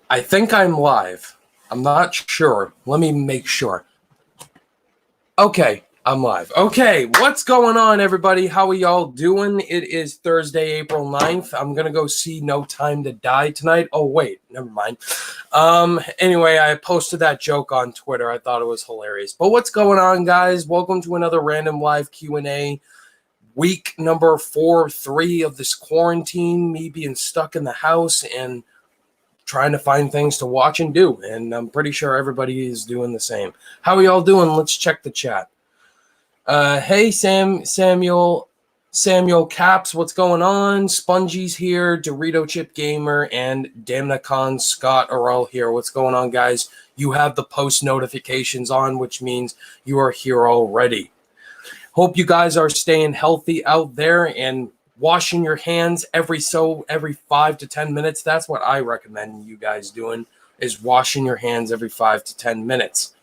I think I'm live. I'm not sure. Let me make sure. Okay, I'm live. Okay, what's going on, everybody? How are y'all doing? It is Thursday, April 9th. I'm going to go see No Time to Die tonight. Oh, wait, never mind. Anyway, I posted that joke on Twitter. I thought it was hilarious. But what's going on, guys? Welcome to another random live Q&A. Week number 3 of this quarantine, me being stuck in the house and trying to find things to watch and do, and I'm pretty sure everybody is doing the same. How are y'all doing? Let's check the chat. Hey, Samuel Caps, what's going on? Spongy's here, Dorito Chip Gamer, and Damnacon Scott are all here. What's going on, guys? You have the post notifications on, which means you are here already. Hope you guys are staying healthy out there and washing your hands every 5 to 10 minutes. That's what I recommend you guys doing, is washing your hands every 5 to 10 minutes.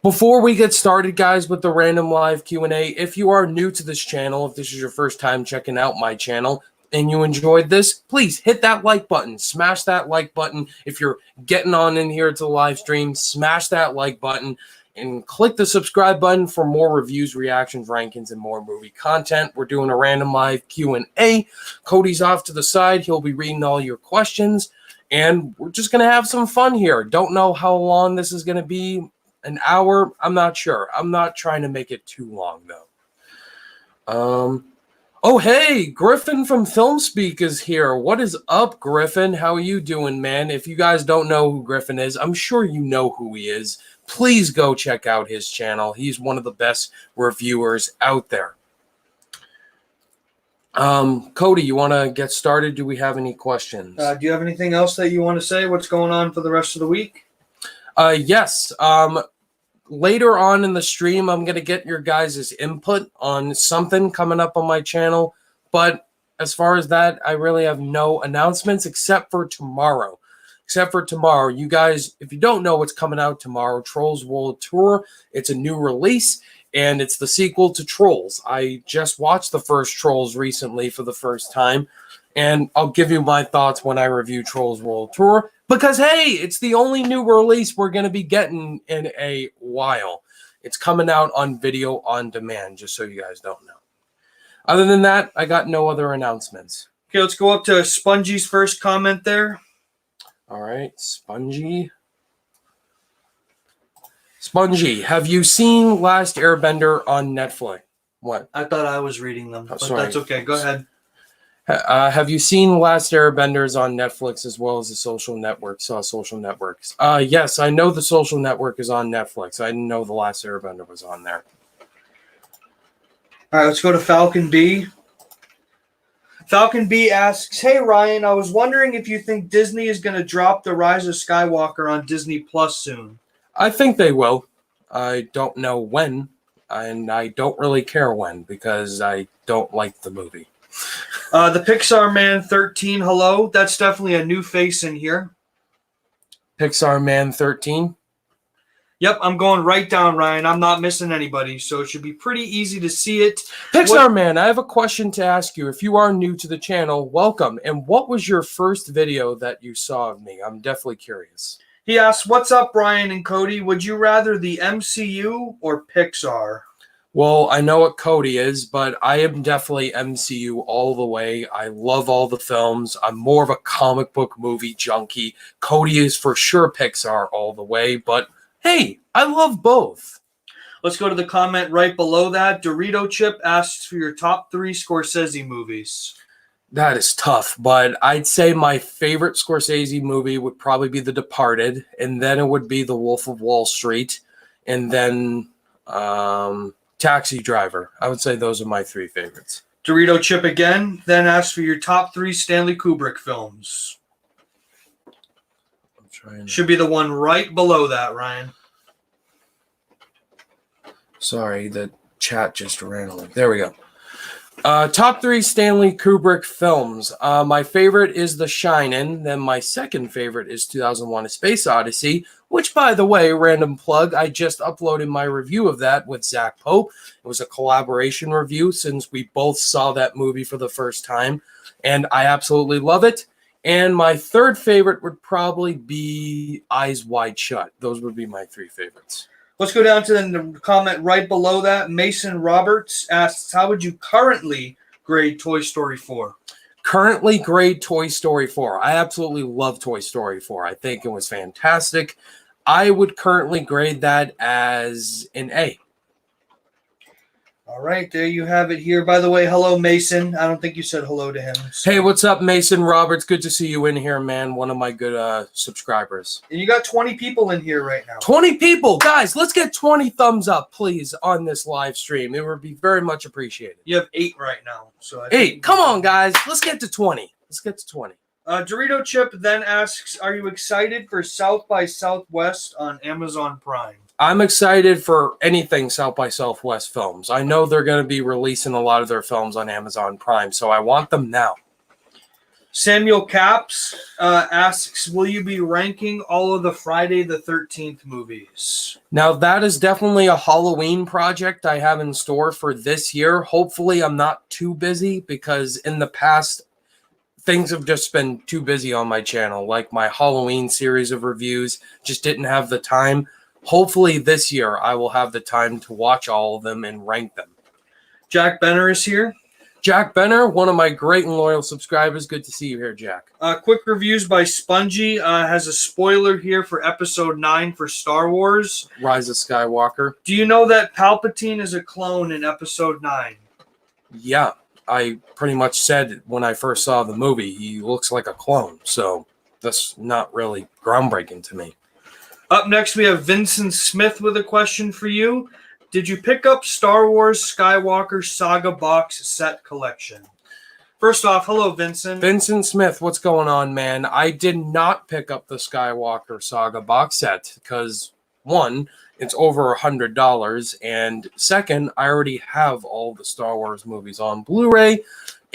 Before we get started, guys, with the random live Q&A, if you are new to this channel, if this is your first time checking out my channel and you enjoyed this, please hit that like button. Smash that like button. If you're getting on in here to the live stream, smash that like button. And click the subscribe button for more reviews, reactions, rankings, and more movie content. We're doing a random live Q&A. Cody's off to the side. He'll be reading all your questions. And we're just going to have some fun here. Don't know how long this is going to be. An hour? I'm not sure. I'm not trying to make it too long, though. Oh, hey, Griffin from FilmSpeak is here. What is up, Griffin? How are you doing, man? If you guys don't know who Griffin is, I'm sure you know who he is. Please go check out his channel. He's one of the best reviewers out there. Cody, you want to get started? Do we have any questions? Do you have anything else that you want to say? What's going on for the rest of the week? Yes. Later on in the stream, I'm going to get your guys' input on something coming up on my channel. But as far as that, I really have no announcements except for tomorrow. You guys, if you don't know what's coming out tomorrow, Trolls World Tour, it's a new release, and it's the sequel to Trolls. I just watched the first Trolls recently for the first time, and I'll give you my thoughts when I review Trolls World Tour, because, hey, it's the only new release we're going to be getting in a while. It's coming out on video on demand, just so you guys don't know. Other than that, I got no other announcements. Okay, let's go up to Spongy's first comment there. All right, Spongy, have you seen Last Airbender on Netflix? What? I thought I was reading them, but sorry. That's okay. Go ahead. Have you seen Last Airbenders on Netflix as well as the Social Networks? Social Networks. Yes, I know the Social Network is on Netflix. I didn't know the Last Airbender was on there. All right, let's go to Falcon B. Falcon B asks, hey, Ryan, I was wondering if you think Disney is going to drop The Rise of Skywalker on Disney Plus soon. I think they will. I don't know when, and I don't really care when, because I don't like the movie. The Pixar Man 13, hello. That's definitely a new face in here. Pixar Man 13? Yep, I'm going right down, Ryan. I'm not missing anybody, so it should be pretty easy to see it. Pixar Man, I have a question to ask you. If you are new to the channel, welcome. And what was your first video that you saw of me? I'm definitely curious. He asks, what's up, Ryan and Cody? Would you rather the MCU or Pixar? Well, I know what Cody is, but I am definitely MCU all the way. I love all the films. I'm more of a comic book movie junkie. Cody is for sure Pixar all the way, but hey, I love both. Let's go to the comment right below that. Dorito Chip asks for your top 3 Scorsese movies. That is tough, but I'd say my favorite Scorsese movie would probably be The Departed, and then it would be The Wolf of Wall Street, and then Taxi Driver. I would say those are my 3 favorites. Dorito Chip again then asks for your top 3 Stanley Kubrick films. Should be the one right below that, Ryan. Sorry, the chat just ran away. There we go. Top 3 Stanley Kubrick films. My favorite is The Shining. Then my second favorite is 2001: A Space Odyssey, which, by the way, random plug, I just uploaded my review of that with Zach Pope. It was a collaboration review since we both saw that movie for the first time, and I absolutely love it. And my third favorite would probably be Eyes Wide Shut. Those would be my 3 favorites. Let's go down to the comment right below that. Mason Roberts asks, how would you currently grade Toy Story 4? Currently grade Toy Story 4. I absolutely love Toy Story 4. I think it was fantastic. I would currently grade that as an A. All right, there you have it here. By the way, hello, Mason. I don't think you said hello to him. So. Hey, what's up, Mason Roberts? Good to see you in here, man. One of my good subscribers. And you got 20 people in here right now. 20 people. Guys, let's get 20 thumbs up, please, on this live stream. It would be very much appreciated. You have 8 right now. So 8. Come on, guys. Let's get to 20. Let's get to 20. Dorito Chip then asks, are you excited for South by Southwest on Amazon Prime? I'm excited for anything South by Southwest films. I know they're going to be releasing a lot of their films on Amazon Prime, so I want them now. Samuel Caps asks, will you be ranking all of the Friday the 13th movies? Now, that is definitely a Halloween project I have in store for this year. Hopefully, I'm not too busy because in the past, things have just been too busy on my channel. Like my Halloween series of reviews, just didn't have the time. Hopefully this year I will have the time to watch all of them and rank them. Jack Benner is here. Jack Benner, one of my great and loyal subscribers. Good to see you here, Jack. Quick reviews by Spongy has a spoiler here for episode 9 for Star Wars. Rise of Skywalker. Do you know that Palpatine is a clone in episode 9? Yeah, I pretty much said when I first saw the movie, he looks like a clone. So that's not really groundbreaking to me. Up next, we have Vincent Smith with a question for you. Did you pick up Star Wars Skywalker Saga box set collection? First off, hello, Vincent. Vincent Smith, what's going on, man? I did not pick up the Skywalker Saga box set because, one, it's over $100, and second, I already have all the Star Wars movies on Blu-ray.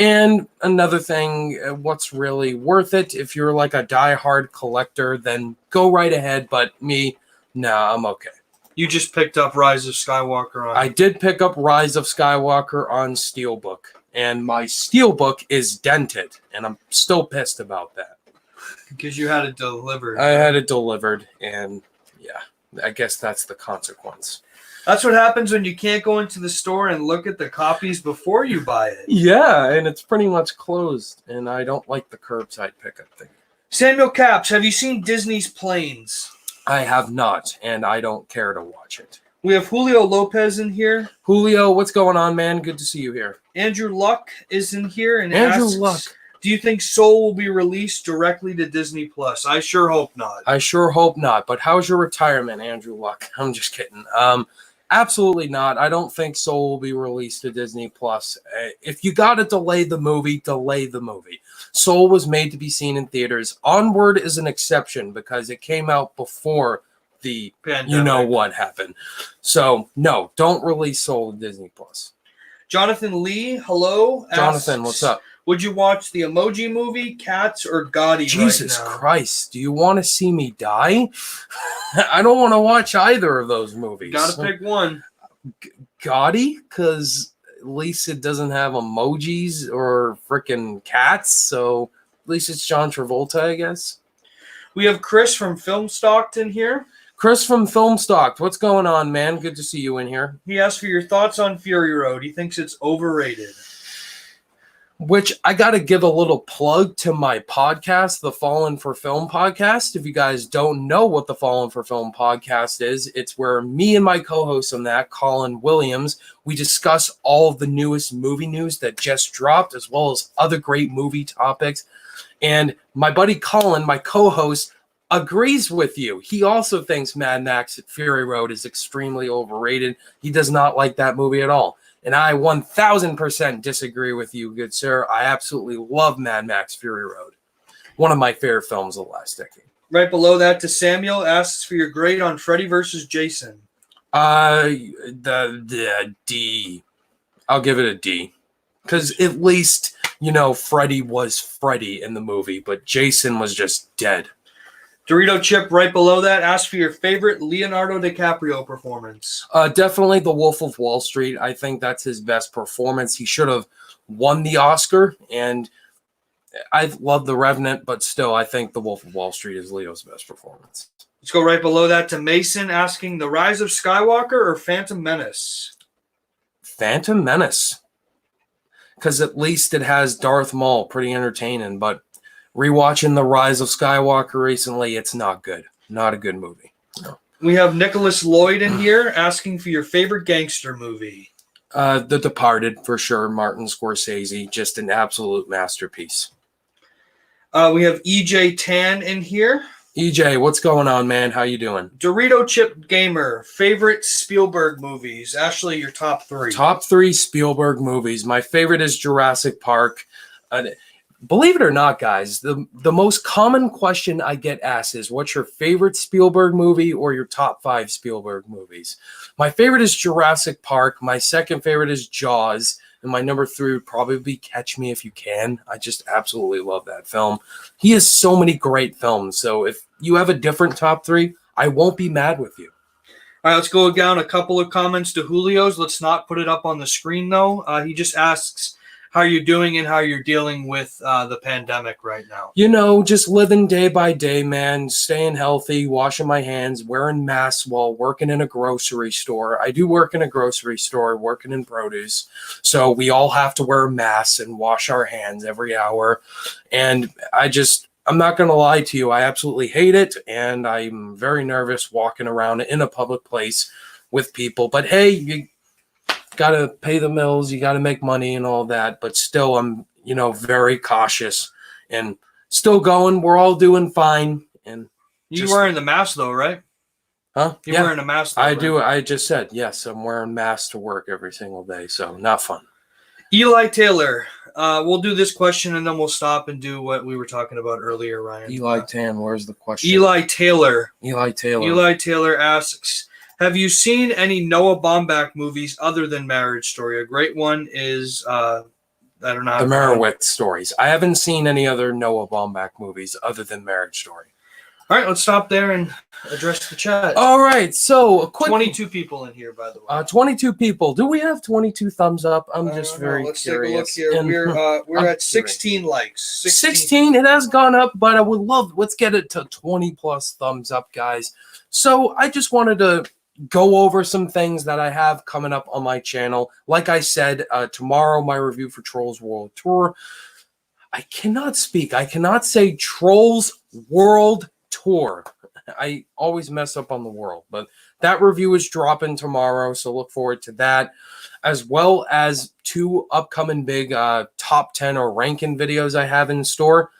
And another thing, what's really worth it? If you're like a die-hard collector, then go right ahead. But me, nah, I'm okay. You just picked up Rise of Skywalker on. I did pick up Rise of Skywalker on Steelbook, and my Steelbook is dented, and I'm still pissed about that. Because you had it delivered. I had it delivered, and yeah, I guess that's the consequence. That's what happens when you can't go into the store and look at the copies before you buy it. Yeah, and it's pretty much closed, and I don't like the curbside pickup thing. Samuel Caps, have you seen Disney's Planes? I have not, and I don't care to watch it. We have Julio Lopez in here. Julio, what's going on, man? Good to see you here. Andrew Luck is in here and Andrew asks, Luck. do you think Soul will be released directly to Disney Plus? I sure hope not. I sure hope not, but how's your retirement, Andrew Luck? I'm just kidding. Absolutely not. I don't think Soul will be released to Disney Plus. If you got to delay the movie, delay the movie. Soul was made to be seen in theaters. Onward is an exception because it came out before the pandemic. You know what happened. So, no, don't release Soul to Disney Plus. Jonathan Lee, hello. Jonathan, what's up? Would you watch the Emoji Movie, Cats, or Gotti Jesus right now? Christ. Do you want to see me die? I don't want to watch either of those movies. Gotta pick one. Gotti? Because at least it doesn't have emojis or freaking cats. So at least it's John Travolta, I guess. We have Chris from Film Stockton here. Chris from Filmstock, what's going on, man? Good to see you in here. He asked for your thoughts on Fury Road. He thinks it's overrated. Which I got to give a little plug to my podcast, the Fallen for Film podcast. If you guys don't know what the Fallen for Film podcast is, it's where me and my co-host on that, Colin Williams, we discuss all of the newest movie news that just dropped, as well as other great movie topics. And my buddy Colin, my co-host, agrees with you. He also thinks Mad Max Fury Road is extremely overrated. He does not like that movie at all. And I 1000% disagree with you, good sir. I absolutely love Mad Max Fury Road. One of my favorite films of the last decade. Right below that, to Samuel, asks for your grade on Freddy versus Jason. The D. I'll give it a D. Because at least, you know, Freddy was Freddy in the movie, but Jason was just dead. Dorito Chip right below that asked for your favorite Leonardo DiCaprio performance. Definitely The Wolf of Wall Street. I think that's his best performance. He should have won the Oscar, and I love The Revenant, but still, I think The Wolf of Wall Street is Leo's best performance. Let's go right below that to Mason asking The Rise of Skywalker or Phantom Menace? Phantom Menace. Because at least it has Darth Maul, pretty entertaining, but rewatching The Rise of Skywalker recently, it's not good. Not a good movie. No. We have Nicholas Lloyd in here asking for your favorite gangster movie. The Departed, for sure. Martin Scorsese, just an absolute masterpiece. We have EJ Tan in here. EJ, what's going on, man? How you doing? Dorito Chip Gamer, favorite Spielberg movies. Ashley, your top 3. Top 3 Spielberg movies. My favorite is Jurassic Park. Believe it or not, guys, the most common question I get asked is, what's your favorite Spielberg movie or your top 5 Spielberg movies? My favorite is Jurassic Park. My second favorite is Jaws. And my number 3 would probably be Catch Me If You Can. I just absolutely love that film. He has so many great films. So if you have a different top 3, I won't be mad with you. All right, let's go down a couple of comments to Julio's. Let's not put it up on the screen, though. He just asks how you're doing and how you're dealing with the pandemic right now. You know, just living day by day, man, staying healthy, washing my hands, wearing masks while working in a grocery store. I do work in a grocery store, working in produce. So we all have to wear masks and wash our hands every hour. And I'm not going to lie to you. I absolutely hate it. And I'm very nervous walking around in a public place with people. But hey, you got to pay the bills, you got to make money and all that, but still I'm, you know, very cautious and still going. We're all doing fine. And you wearing the mask though, right? Huh? You're wearing a mask though, I right? do. I just said, yes, I'm wearing masks to work every single day. So not fun. Eli Taylor. We'll do this question and then we'll stop and do what we were talking about earlier, Ryan. Eli Tan, where's the question? Eli Taylor. Eli Taylor. Eli Taylor asks, have you seen any Noah Baumbach movies other than Marriage Story? A great one is, I don't know. The Merowitz stories. I haven't seen any other Noah Baumbach movies other than Marriage Story. All right, let's stop there and address the chat. All right, so a quick 22 people in here, by the way. 22 people. Do we have 22 thumbs up? I'm just very Let's curious. take a look here. And We're at 16 likes. 16. It has gone up, but I would love. Let's get it to 20 plus thumbs up, guys. So I just wanted to go over some things that I have coming up on my channel. Like I said, tomorrow my review for Trolls World Tour. I cannot speak. I cannot say Trolls World Tour. I always mess up on the world, but that review is dropping tomorrow, so look forward to that, as well as 2 upcoming big top 10 or ranking videos I have in store.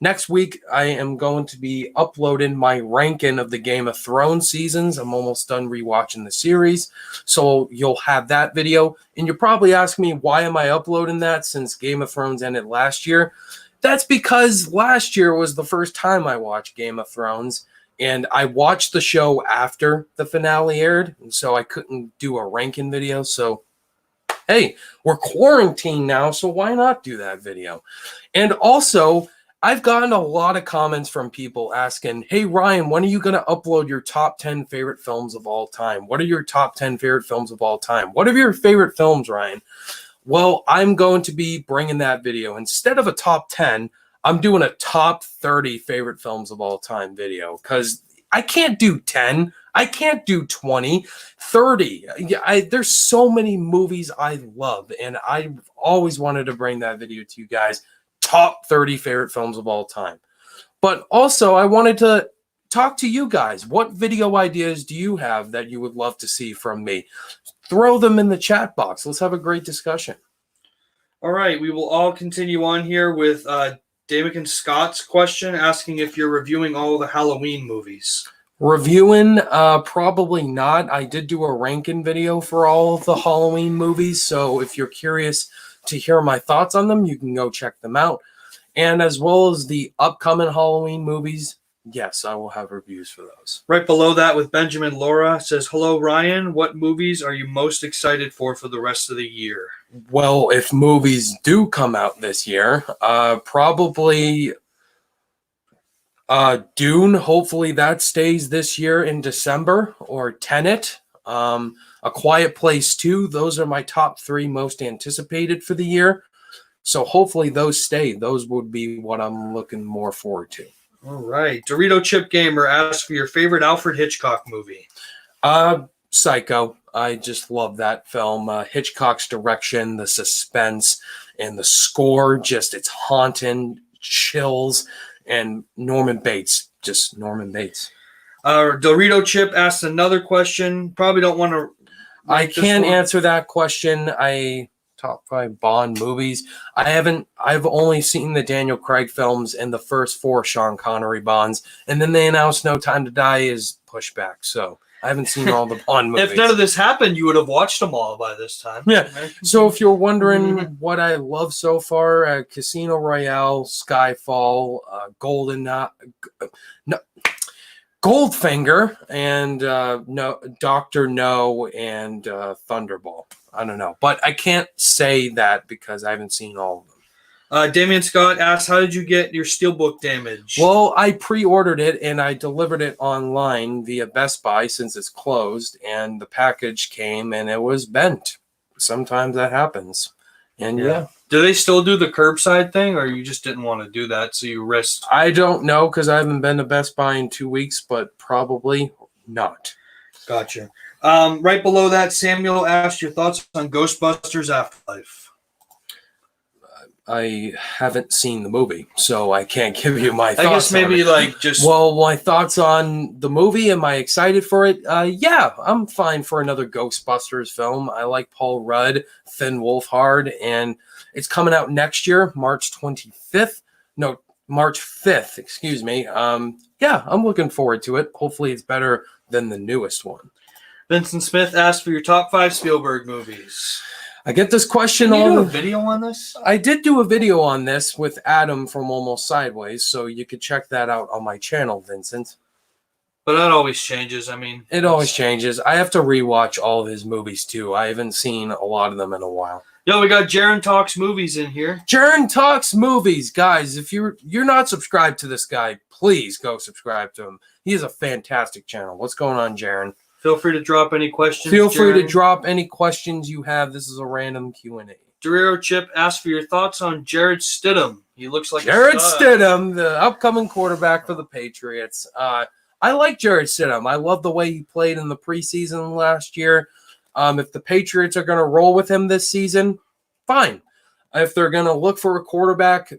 Next week, I am going to be uploading my ranking of the Game of Thrones seasons. I'm almost done rewatching the series, so you'll have that video. And you're probably asking me, why am I uploading that since Game of Thrones ended last year? That's because last year was the first time I watched Game of Thrones, and I watched the show after the finale aired, and so I couldn't do a ranking video. So, hey, we're quarantined now, so why not do that video? And also, I've gotten a lot of comments from people asking, hey, Ryan, when are you going to upload your top 10 favorite films of all time? What are your top 10 favorite films of all time? What are your favorite films, Ryan? Well, I'm going to be bringing that video. Instead of a top 10, I'm doing a top 30 favorite films of all time video because I can't do 10. I can't do 20, 30. There's so many movies I love, and I've always wanted to bring that video to you guys. Top 30 favorite films of all time. But also, I wanted to talk to you guys. What video ideas do you have that you would love to see from me? Throw them in the chat box. Let's have a great discussion. All right, we will all continue on here with David and Scott's question, asking if you're reviewing all the Halloween movies. Reviewing, probably not. I did do a ranking video for all of the Halloween movies, so if you're curious to hear my thoughts on them, you can go check them out. And as well as the upcoming Halloween movies, yes, I will have reviews for those. Right below that with Benjamin Laura says, hello, Ryan. What movies are you most excited for the rest of the year? Well, if movies do come out this year, probably Dune. Hopefully that stays this year in December, or Tenet. A Quiet Place 2. Those are my top 3 most anticipated for the year. So hopefully those stay. Those would be what I'm looking more forward to. All right. Dorito Chip Gamer asks for your favorite Alfred Hitchcock movie. Psycho. I just love that film. Hitchcock's direction, the suspense, and the score, just it's haunting, chills, and Norman Bates. Just Norman Bates. Dorito Chip asks another question. Probably don't want to. I can't answer that question. Top 5 Bond movies. I've only seen the Daniel Craig films and the first 4 Sean Connery Bonds, and then they announced No Time to Die is pushed back. So I haven't seen all the Bond movies. If none of this happened, you would have watched them all by this time. Yeah. So if you're wondering what I love so far, Casino Royale, Skyfall, Goldfinger, and Dr. No, and Thunderball. I don't know, but I can't say that because I haven't seen all of them. Damian Scott asks, how did you get your Steelbook damaged? Well, I pre-ordered it and I delivered it online via Best Buy since it's closed, and the package came and it was bent. Sometimes that happens. And yeah. Do they still do the curbside thing, or you just didn't want to do that, so you risked? I don't know because I haven't been to Best Buy in 2 weeks, but probably not. Gotcha. Right below that, Samuel asked your thoughts on Ghostbusters Afterlife. I haven't seen the movie, so I can't give you my thoughts. I guess maybe Well, my thoughts on the movie. Am I excited for it? Yeah, I'm fine for another Ghostbusters film. I like Paul Rudd, Finn Wolfhard, and it's coming out next year, March 5th. Excuse me. Yeah, I'm looking forward to it. Hopefully, it's better than the newest one. Vincent Smith asked for your top 5 Spielberg movies. I get this question Did you all do a video on this? I did do a video on this with Adam from Almost Sideways, so you could check that out on my channel, Vincent. But that always changes. I mean, it always changes. I have to rewatch all of his movies too. I haven't seen a lot of them in a while. Yo, we got Jaron Talks Movies in here. Jaron Talks Movies, guys. If you're not subscribed to this guy, please go subscribe to him. He has a fantastic channel. What's going on, Jaron? Feel free to drop any questions. Feel free to drop any questions you have. This is a random Q&A. Dorito Chip asked for your thoughts on Jared Stidham. He looks like Jared Stidham, the upcoming quarterback for the Patriots. I like Jared Stidham. I love the way he played in the preseason last year. If the Patriots are going to roll with him this season, fine. If they're going to look for a quarterback,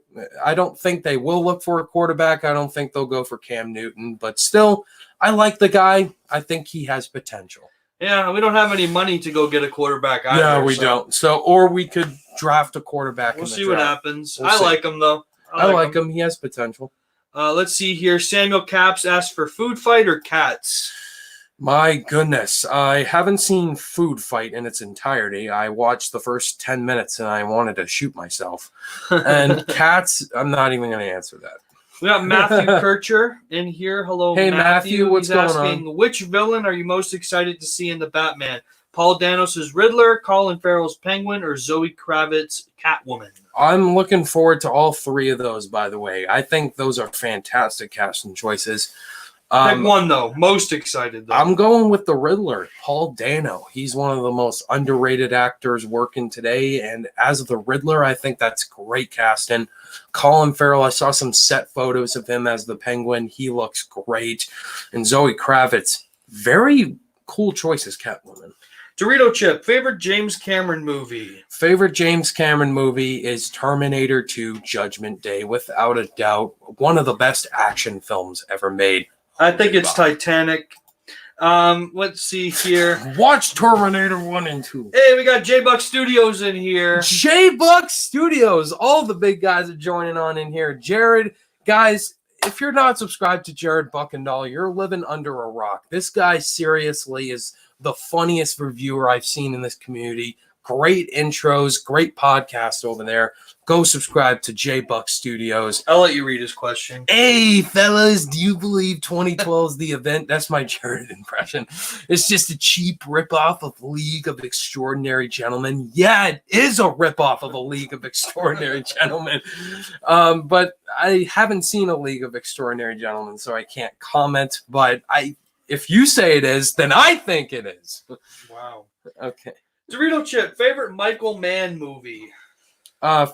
I don't think they will look for a quarterback. I don't think they'll go for Cam Newton. But still, I like the guy. I think he has potential. Yeah, we don't have any money to go get a quarterback either. No, we don't. Or we could draft a quarterback. We'll see what happens. We'll see. Like him, though. I like him. He has potential. Let's see here. Samuel Caps asked for Food Fight or Cats? My goodness. I haven't seen Food Fight in its entirety. I watched the first 10 minutes and I wanted to shoot myself. And Cats, I'm not even going to answer that. We got Matthew Kircher in here. Hello, hey, Matthew. What's He's asking, which villain are you most excited to see in the Batman? Paul Danos' Riddler, Colin Farrell's Penguin, or Zoe Kravitz's Catwoman? I'm looking forward to all 3 of those, by the way. I think those are fantastic casting choices. Pick one, though. Most excited, though. I'm going with the Riddler, Paul Dano. He's one of the most underrated actors working today. And as the Riddler, I think that's great casting. Colin Farrell, I saw some set photos of him as the Penguin. He looks great. And Zoe Kravitz, very cool choice as Catwoman. Dorito Chip, favorite James Cameron movie? Favorite James Cameron movie is Terminator 2 Judgment Day. Without a doubt, one of the best action films ever made. I think it's Titanic. Let's see here. Watch Terminator 1 and 2. Hey, we got J-Buck Studios in here. J-Buck Studios. All the big guys are joining on in here. Jared, guys, if you're not subscribed to Jared Buckendahl, you're living under a rock. This guy seriously is the funniest reviewer I've seen in this community. Great intros, great podcast over there. Go subscribe to J Buck Studios. I'll let you read his question. Hey, fellas, do you believe 2012 is the event? That's my Jared impression. It's just a cheap ripoff of League of Extraordinary Gentlemen. Yeah, it is a ripoff of a League of Extraordinary Gentlemen. But I haven't seen a League of Extraordinary Gentlemen, so I can't comment. But if you say it is, then I think it is. Wow. Okay. Dorito Chip, favorite Michael Mann movie?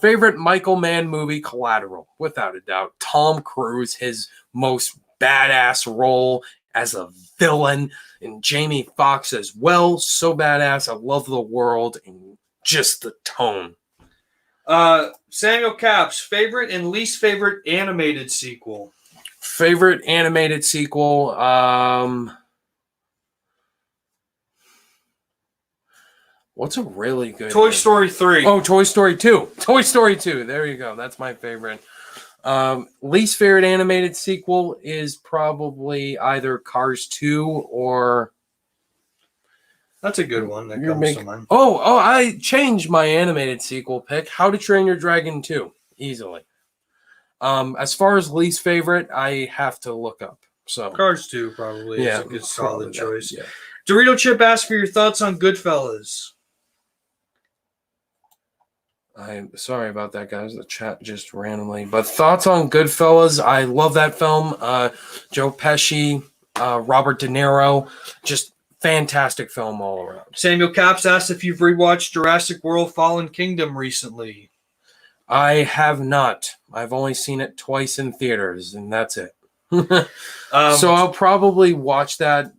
Favorite Michael Mann movie, Collateral, without a doubt. Tom Cruise, his most badass role as a villain, and Jamie Foxx as well. So badass. I love the world and just the tone. Samuel Caps, favorite and least favorite animated sequel? Favorite animated sequel, what's a really good Toy name? Story 3. Oh, Toy Story 2. Toy Story 2. There you go. That's my favorite. Least favorite animated sequel is probably either Cars 2 or... That's a good one that comes to mind. Oh, I changed my animated sequel pick. How to Train Your Dragon 2. Easily. As far as least favorite, I have to look up. So Cars 2 probably is a good solid choice. Yeah. Dorito Chip asks for your thoughts on Goodfellas. I'm sorry about that, guys. The chat just randomly. But thoughts on Goodfellas. I love that film. Joe Pesci, Robert De Niro. Just fantastic film all around. Samuel Caps asks if you've rewatched Jurassic World Fallen Kingdom recently. I have not. I've only seen it twice in theaters, and that's it. So I'll probably watch that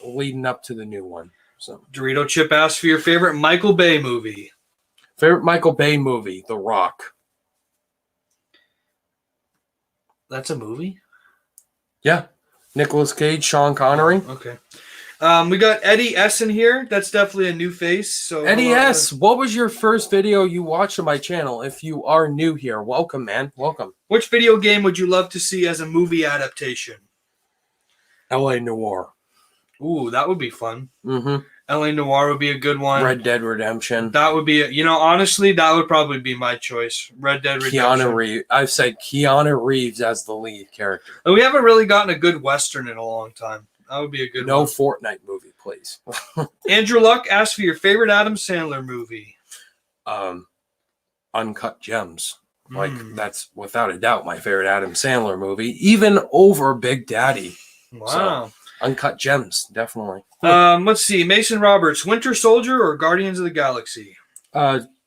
leading up to the new one. So Dorito Chip asks for your favorite Michael Bay movie. Favorite Michael Bay movie, The Rock. That's a movie? Yeah. Nicolas Cage, Sean Connery. Okay. We got Eddie S in here. That's definitely a new face. So Eddie S., what was your first video you watched on my channel? If you are new here, welcome, man. Welcome. Which video game would you love to see as a movie adaptation? L.A. Noire. Ooh, that would be fun. Mm-hmm. L.A. Noire would be a good one. Red Dead Redemption. That would be, honestly, that would probably be my choice. Red Dead Redemption. Keanu Reeves. I've said Keanu Reeves as the lead character. And we haven't really gotten a good Western in a long time. That would be a good one. No Fortnite movie, please. Andrew Luck asked for your favorite Adam Sandler movie. Uncut Gems. That's without a doubt my favorite Adam Sandler movie, even over Big Daddy. Wow. So, Uncut Gems, definitely. Let's see. Mason Roberts, Winter Soldier or Guardians of the Galaxy?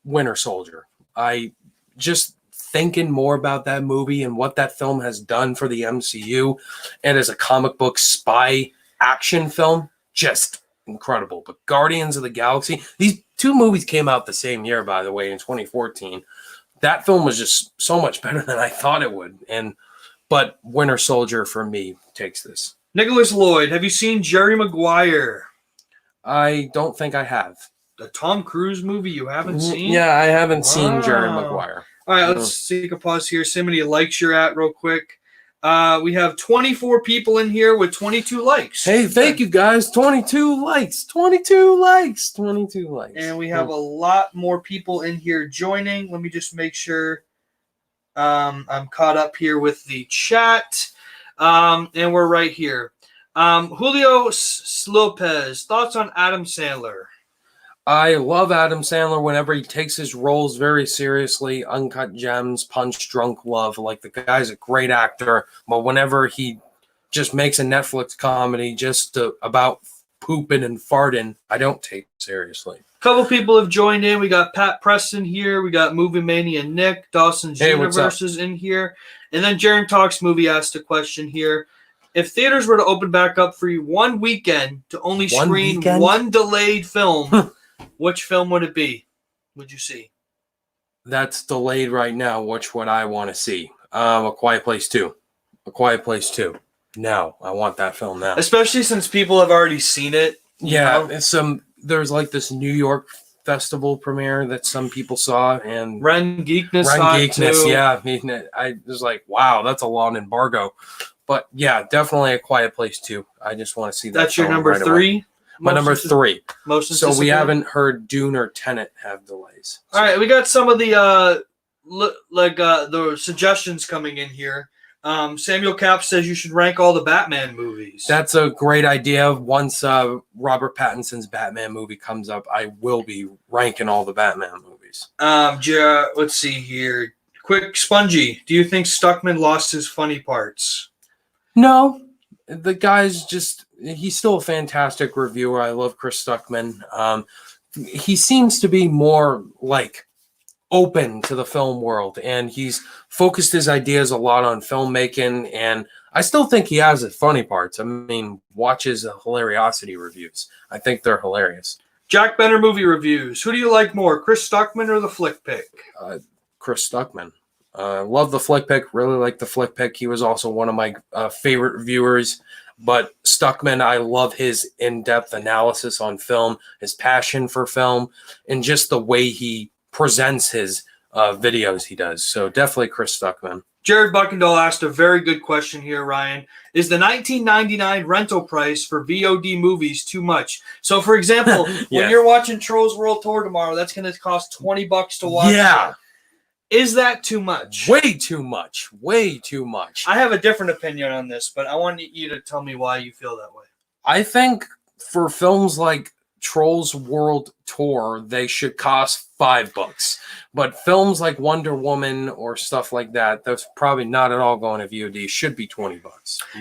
Winter Soldier. I just thinking more about that movie and what that film has done for the MCU and as a comic book spy action film, just incredible. But Guardians of the Galaxy, these two movies came out the same year, by the way, in 2014. That film was just so much better than I thought it would. But Winter Soldier for me takes this. Nicholas Lloyd, have you seen Jerry Maguire? I don't think I have. The Tom Cruise movie you haven't seen? Yeah, I haven't seen Jerry Maguire. All right, let's take a pause here. See how many likes you're at real quick. We have 24 people in here with 22 likes. Hey, thank you guys. 22 likes. 22 likes. 22 likes. And we have a lot more people in here joining. Let me just make sure I'm caught up here with the chat. And we're right here. Julio Lopez, thoughts on Adam Sandler? I love Adam Sandler whenever he takes his roles very seriously. Uncut Gems, Punch Drunk Love. Like, the guy's a great actor. But whenever he just makes a Netflix comedy just about pooping and farting, I don't take it seriously. A couple people have joined in. We got Pat Preston here. We got Movie Mania Nick. Dawson's Universe is in here. And then Jaren Talks Movie asked a question here. If theaters were to open back up for you one weekend to only screen one delayed film, which film would it be? Would you see? That's delayed right now. Which would I want to see? A Quiet Place 2. A Quiet Place 2. No, I want that film now. Especially since people have already seen it. Yeah, there's like this New York festival premiere that some people saw, and Ren Geekness, yeah. I was like, wow, that's a long embargo. But yeah, definitely A Quiet Place 2. I just want to see that. That's your number 3? My number 3. Most So we anticipated? haven't heard Dune or Tenet have delays. All right, we got some of the the suggestions coming in here. Samuel Cap says you should rank all the Batman movies. That's a great idea. Once Robert Pattinson's Batman movie comes up, I will be ranking all the Batman movies. Let's see here. Quick, Spongy, do you think Stuckman lost his funny parts? No, the guy's he's still a fantastic reviewer. I love Chris Stuckman. He seems to be more like open to the film world, and he's focused his ideas a lot on filmmaking, and I still think he has the funny parts. I mean, watch his Hilariosity reviews. I think they're hilarious. Jack Benner movie reviews. Who do you like more, Chris Stuckman or the Flick Pick? Chris Stuckman. Love the Flick Pick. Really like the Flick Pick. He was also one of my favorite reviewers. But Stuckman, I love his in-depth analysis on film, his passion for film, and just the way he presents his videos he does. So definitely Chris Stuckman. Jared Buckendahl asked a very good question here, Ryan. Is the $19.99 rental price for VOD movies too much? So, for example, when you're watching Trolls World Tour tomorrow, that's going to cost $20 to watch. Yeah. Is that too much? Way too much. Way too much. I have a different opinion on this, but I want you to tell me why you feel that way. I think for films like Trolls World Tour, they should cost $5. But films like Wonder Woman or stuff like that, that's probably not at all going to VOD. Should be $20.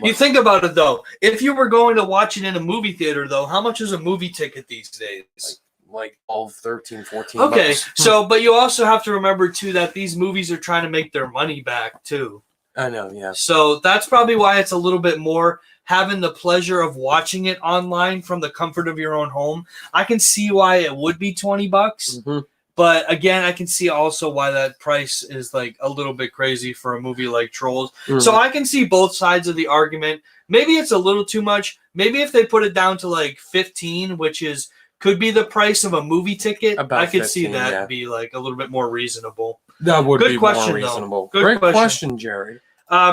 You think about it, though. If you were going to watch it in a movie theater, though, how much is a movie ticket these days? Like 12, 13, 14 Okay, bucks. so, but you also have to remember, too, that these movies are trying to make their money back, too. I know, yeah. So that's probably why it's a little bit more having the pleasure of watching it online from the comfort of your own home. I can see why it would be $20. Mm-hmm. But again, I can see also why that price is like a little bit crazy for a movie like Trolls. Mm-hmm. So I can see both sides of the argument. Maybe it's a little too much. Maybe if they put it down to like 15, which is could be the price of a movie ticket, About I could 15, see that yeah. be like a little bit more reasonable. That would Good be question, more though. reasonable. Good Great question. question, Jerry.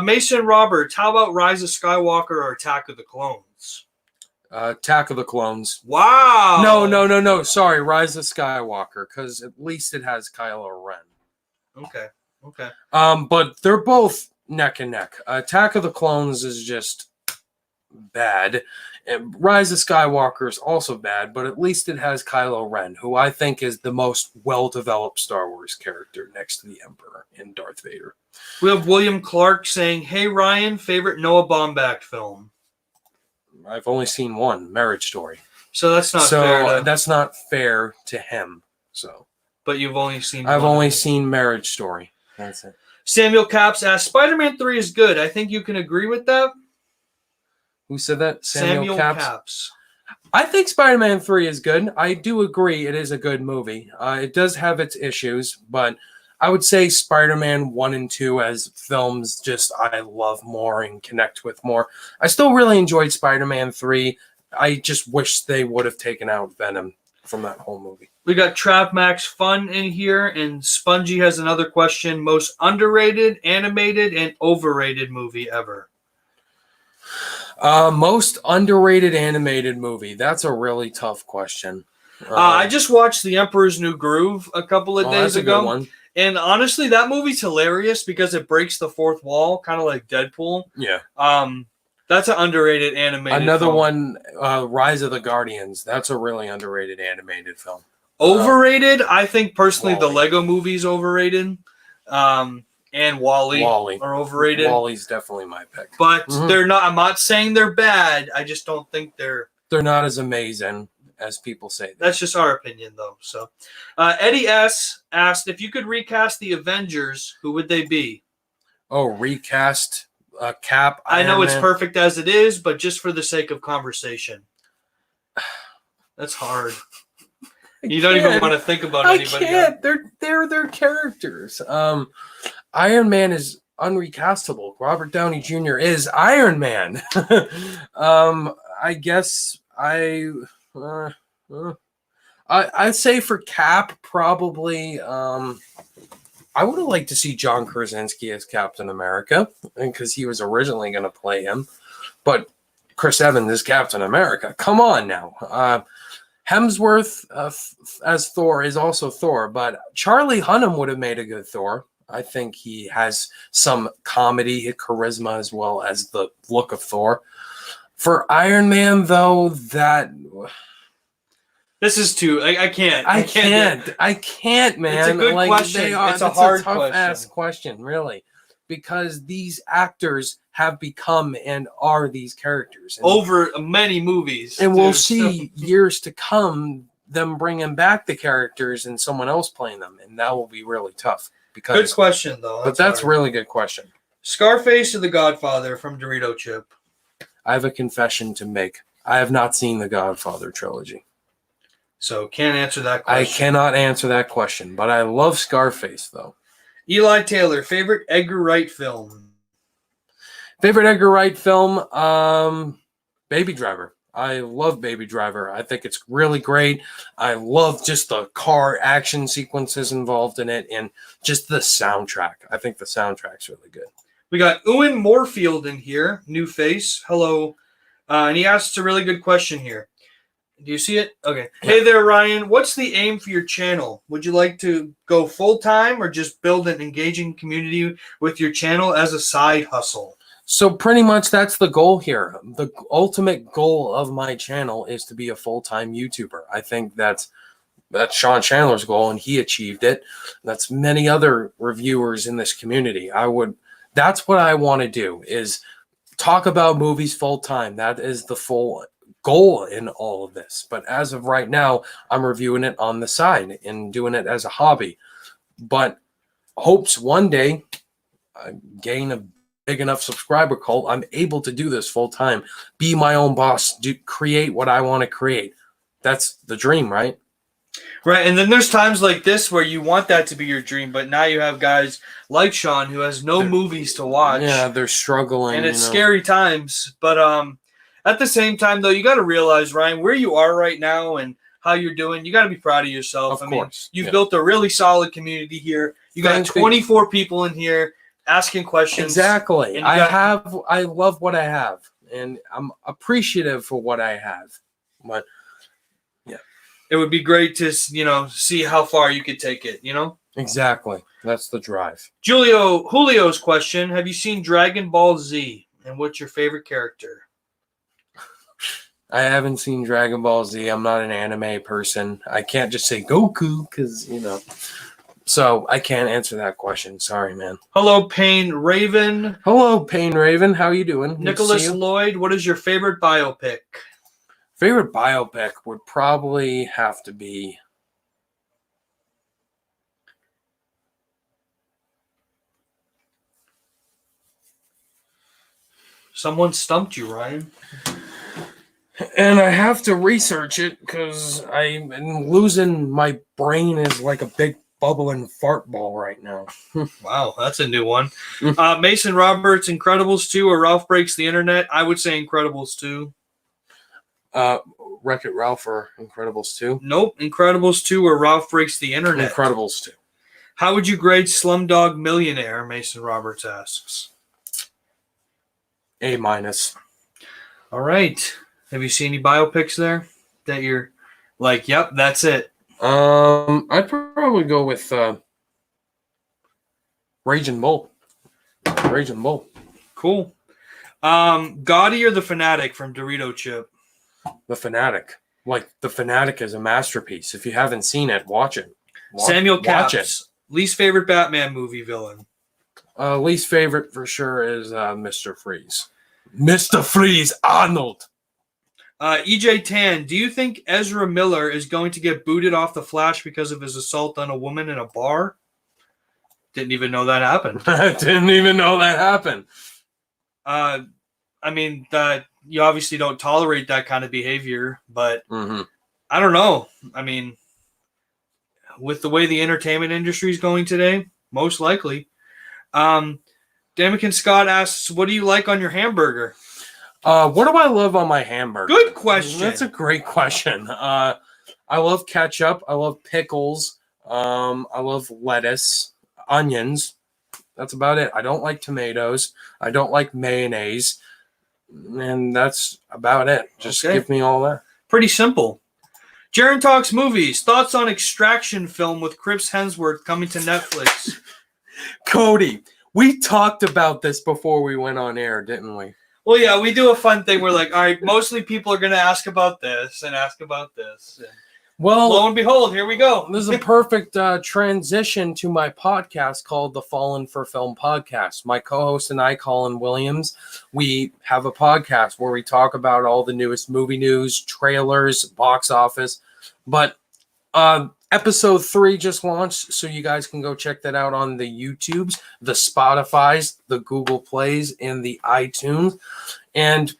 Mason Roberts, how about Rise of Skywalker or Attack of the Clones? Attack of the Clones. Wow. No. Sorry, Rise of Skywalker, because at least it has Kylo Ren. Okay. But they're both neck and neck. Attack of the Clones is just bad. And Rise of Skywalker is also bad, but at least it has Kylo Ren, who I think is the most well-developed Star Wars character next to the Emperor and Darth Vader. We have William Clark saying, "Hey Ryan, favorite Noah Baumbach film?" I've only seen one, Marriage Story. So that's not fair. That's not fair to him. So, but you've only seen. I've only seen Marriage Story. That's it. Samuel Caps asked, "Spider-Man 3 is good. I think you can agree with that." Who said that? Samuel Caps. I think Spider-Man 3 is good. I do agree it is a good movie. It does have its issues, but I would say Spider-Man 1 and 2 as films just I love more and connect with more. I still really enjoyed Spider-Man 3. I just wish they would have taken out Venom from that whole movie. We got Trav Max Fun in here, and Spongy has another question. Most underrated, animated, and overrated movie ever? Most underrated animated movie. That's a really tough question. I just watched The Emperor's New Groove a couple of days ago. Good one. And honestly, that movie's hilarious because it breaks the fourth wall, kind of like Deadpool. Yeah. That's an underrated animated Another film. one, Rise of the Guardians. That's a really underrated animated film. Overrated? I think personally the WALL-E. Lego movie's overrated. And WALL-E are overrated. WALL-E's definitely my pick. But they're not. I'm not saying they're bad. I just don't think they're not as amazing as people say. That's just our opinion, though. So, Eddie S. asked, if you could recast the Avengers, who would they be? Oh, recast Cap. I know Iron it's Man. perfect as it is, but just for the sake of conversation. That's hard. You don't even want to think about anybody else. They're their characters. Iron Man is unrecastable. Robert Downey Jr. is Iron Man. I guess I'd say for Cap probably. I would have liked to see John Krasinski as Captain America because he was originally going to play him, but Chris Evans as Captain America. Come on now. Hemsworth as Thor is also Thor, but Charlie Hunnam would have made a good Thor. I think he has some comedy, charisma, as well as the look of Thor. For Iron Man, though, this is too. I can't. I can't, man. It's a good question. It's a hard tough-ass question, really, because these actors have become and are these characters over many movies, and we'll see years to come them bringing back the characters and someone else playing them, and that will be really tough. Because good question, though. That's a really good question. Scarface or The Godfather from Dorito Chip? I have a confession to make. I have not seen the Godfather trilogy. So can't answer that question. I cannot answer that question, but I love Scarface, though. Eli Taylor, favorite Edgar Wright film? Favorite Edgar Wright film? Baby Driver. I love Baby Driver. I think it's really great. I love just the car action sequences involved in it and just the soundtrack. I think the soundtrack's really good. We got Ewan Moorfield in here, new face. Hello. And he asks a really good question here. Do you see it? Okay. Yeah. Hey there, Ryan. What's the aim for your channel? Would you like to go full-time or just build an engaging community with your channel as a side hustle? So pretty much that's the goal here. The ultimate goal of my channel is to be a full-time YouTuber. I think that's Sean Chandler's goal, and he achieved it. That's many other reviewers in this community. That's what I want to do, is talk about movies full-time. That is the full goal in all of this. But as of right now, I'm reviewing it on the side and doing it as a hobby. But hopes one day I gain a big enough subscriber cult, I'm able to do this full time, be my own boss, create what I want to create. That's the dream, right? Right. And then there's times like this where you want that to be your dream, but now you have guys like Sean who has no movies to watch. Yeah, they're struggling. And it's scary times. But at the same time, though, you got to realize, Ryan, where you are right now and how you're doing, you got to be proud of yourself. Of course. You've built a really solid community here. You got 24 people in here asking questions. Exactly. I love what I have, and I'm appreciative for what I have. But yeah, it would be great to, see how far you could take it, Exactly. That's the drive. Julio's question, have you seen Dragon Ball Z, and what's your favorite character? I haven't seen Dragon Ball Z. I'm not an anime person. I can't just say Goku because, So I can't answer that question. Sorry, man. Hello, Payne Raven. Hello, Payne Raven. How you doing? Nicholas Lloyd, what is your favorite biopic? Favorite biopic would probably have to be... Someone stumped you, Ryan. And I have to research it because I'm losing my brain is like a big bubbling fart ball right now. Wow, that's a new one. Mason Roberts, Incredibles 2 or Ralph Breaks the Internet? I would say Incredibles 2. Wreck-It Ralph or Incredibles 2? Nope, Incredibles 2 or Ralph Breaks the Internet. Incredibles 2. How would you grade Slumdog Millionaire? Mason Roberts asks. A-. All right. Have you seen any biopics there that you're like, yep, that's it? I'd probably go with Raging Bull. Raging Bull. Cool. Gotti or The Fanatic from Dorito Chip? The Fanatic. Like, The Fanatic is a masterpiece. If you haven't seen it, watch it. Samuel Caps. Least favorite Batman movie villain? Least favorite for sure is Mr. Freeze. Mr. Freeze, Arnold. EJ Tan, do you think Ezra Miller is going to get booted off The Flash because of his assault on a woman in a bar? Didn't even know that happened. I didn't even know that happened. I mean, you obviously don't tolerate that kind of behavior, but I don't know. I mean, with the way the entertainment industry is going today, most likely. Damican Scott asks, what do you like on your hamburger? What do I love on my hamburger? Good question. That's a great question. I love ketchup. I love pickles. I love lettuce, onions. That's about it. I don't like tomatoes. I don't like mayonnaise. And that's about it. Just Okay. give me all that. Pretty simple. Jaren Talks Movies. Thoughts on Extraction film with Chris Hemsworth coming to Netflix? Cody, we talked about this before we went on air, didn't we? Well, yeah, we do a fun thing. We're like, all right, mostly people are going to ask about this and ask about this. And Well, lo and behold, here we go. this is a perfect transition to my podcast called the Fallen for Film Podcast. My co-host and I, Colin Williams, we have a podcast where we talk about all the newest movie news, trailers, box office. But episode 3 just launched, so you guys can go check that out on the YouTubes, the Spotifys, the Google Plays, and the iTunes. And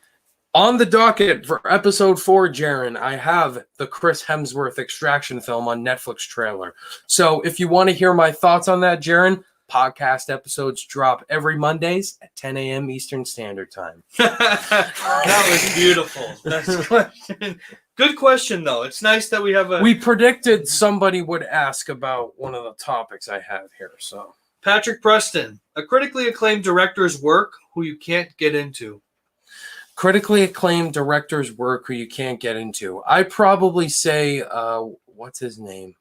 on the docket for episode 4, Jaren, I have the Chris Hemsworth Extraction film on Netflix trailer. So if you want to hear my thoughts on that, Jaren, podcast episodes drop every Mondays at 10 a.m. Eastern Standard Time. That was beautiful. That's question. Good question, though. It's nice that we have a... We predicted somebody would ask about one of the topics I have here. So Patrick Preston, a critically acclaimed director's work who you can't get into. critically acclaimed director's work who you can't get into. I probably say, what's his name?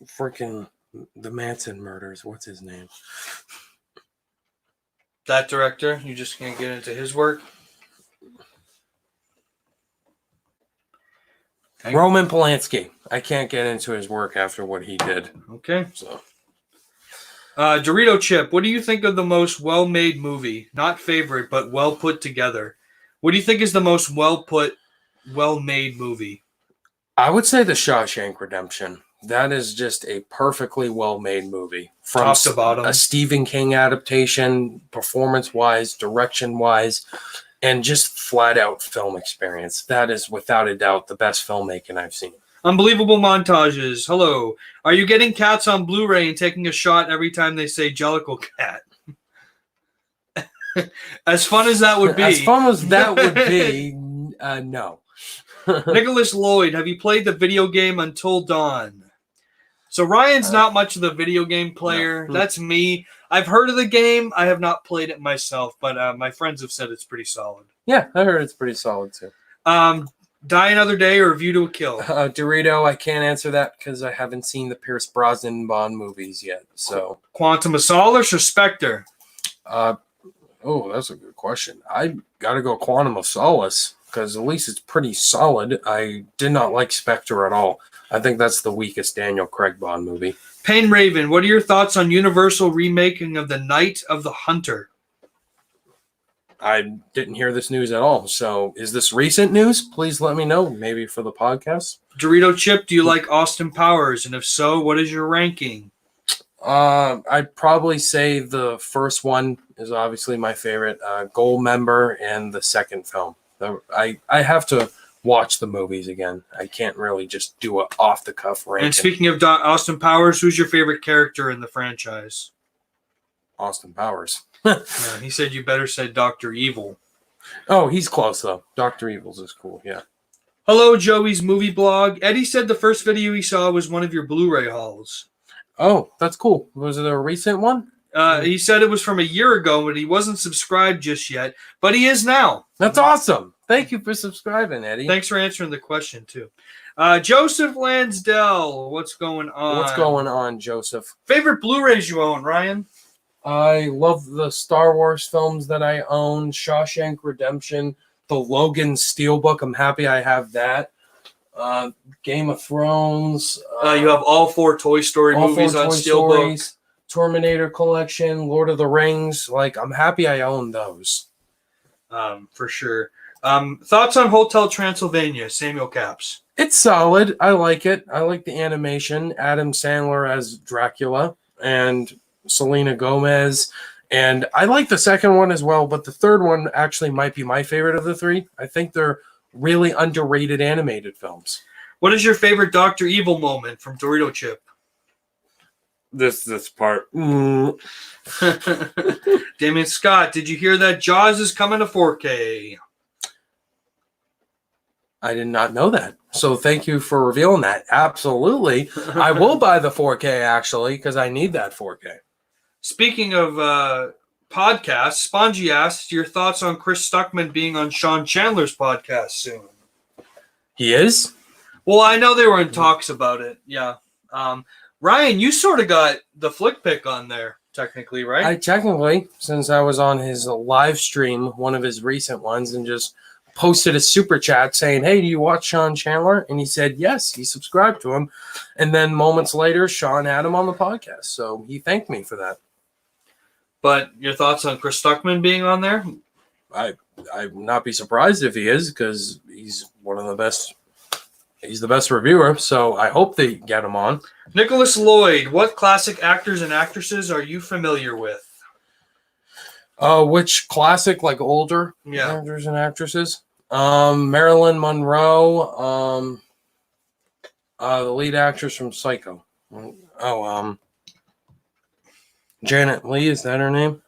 Freaking the Manson murders. What's his name? That director, you just can't get into his work? Okay. Roman Polanski. I can't get into his work after what he did. Okay. So Dorito Chip, what do you think of the most well-made movie? Not favorite, but well put together. What do you think is the most well-made movie? I would say The Shawshank Redemption. That is just a perfectly well-made movie. From Top to bottom. A Stephen King adaptation, performance-wise, direction-wise, and just flat-out film experience. That is, without a doubt, the best filmmaking I've seen. Unbelievable montages. Hello. Are you getting Cats on Blu-ray and taking a shot every time they say Jellicle Cat? As fun as that would be. As fun as that would be, no. Nicholas Lloyd, have you played the video game Until Dawn? So Ryan's not much of the video game player. No. That's me. I've heard of the game. I have not played it myself, but my friends have said it's pretty solid. Yeah, I heard it's pretty solid too. Die Another Day or View to a Kill? Dorito, I can't answer that because I haven't seen the Pierce Brosnan Bond movies yet. So Quantum of Solace or Spectre? Oh, that's a good question. I got to go Quantum of Solace because at least it's pretty solid. I did not like Spectre at all. I think that's the weakest Daniel Craig Bond movie. Payne Raven, what are your thoughts on Universal remaking of The Night of the Hunter? I didn't hear this news at all. So is this recent news? Please let me know, maybe for the podcast. Dorito Chip, do you like Austin Powers? And if so, what is your ranking? I'd probably say the first one is obviously my favorite. Goldmember and the second film. I have to watch the movies again. I can't really just do a off-the-cuff ranking. And speaking of Austin Powers, who's your favorite character in the franchise? Austin Powers. He said you better say Dr. Evil. Oh, he's close, though. Dr. Evils is cool, yeah. Hello, Joey's movie blog. Eddie said the first video he saw was one of your Blu-ray hauls. Oh, that's cool. Was it a recent one? He said it was from a year ago, but he wasn't subscribed just yet. But he is now. That's awesome. Thank you for subscribing, Eddie. Thanks for answering the question, too. Joseph Lansdell, what's going on? What's going on, Joseph? Favorite Blu-rays you own, Ryan? I love the Star Wars films that I own. Shawshank Redemption, the Logan Steelbook. I'm happy I have that. Game of Thrones. You have all 4 Toy Story movies on Steelbook. Terminator Collection, Lord of the Rings. Like, I'm happy I own those. For sure. Thoughts on Hotel Transylvania, Samuel Capps? It's solid. I like it. I like the animation. Adam Sandler as Dracula and Selena Gomez. And I like the second one as well, but the third one actually might be my favorite of the 3. I think they're really underrated animated films. What is your favorite Dr. Evil moment from Dorito Chip? This part. Damien Scott, did you hear that Jaws is coming to 4K? I did not know that. So thank you for revealing that. Absolutely. I will buy the 4K, actually, because I need that 4K. Speaking of podcast, Spongy asked your thoughts on Chris Stuckman being on Sean Chandler's podcast soon. He is? Well, I know they were in talks about it. Yeah. Ryan, you sort of got the flick pick on there, technically, right? Since I was on his live stream, one of his recent ones, and just posted a super chat saying, "Hey, do you watch Sean Chandler?" And he said yes, he subscribed to him. And then moments later, Sean had him on the podcast. So he thanked me for that. But your thoughts on Chris Stuckman being on there? I would not be surprised if he is, because he's one of the best. He's the best reviewer, so I hope they get him on. Nicholas Lloyd, what classic actors and actresses are you familiar with? Which classic, like older actors and actresses? Marilyn Monroe, the lead actress from Psycho. Janet Leigh, is that her name?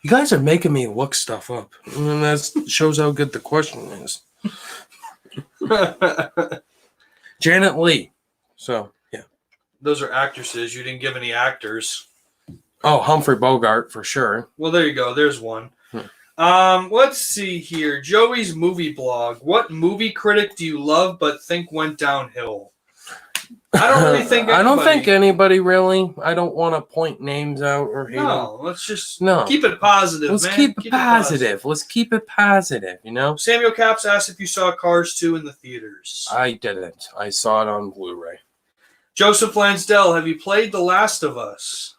You guys are making me look stuff up. And that shows how good the question is. Janet Leigh. So, yeah. Those are actresses. You didn't give any actors. Oh, Humphrey Bogart, for sure. Well, there you go. There's one. Let's see here. Joey's movie blog. What movie critic do you love but think went downhill? I don't really think anybody. I don't think anybody really. I don't want to point names out or hate them. Let's just keep it positive, Let's man. keep it positive. Let's keep it positive, you know? Samuel Caps asked if you saw Cars 2 in the theaters. I didn't. I saw it on Blu-ray. Joseph Lansdell, have you played The Last of Us?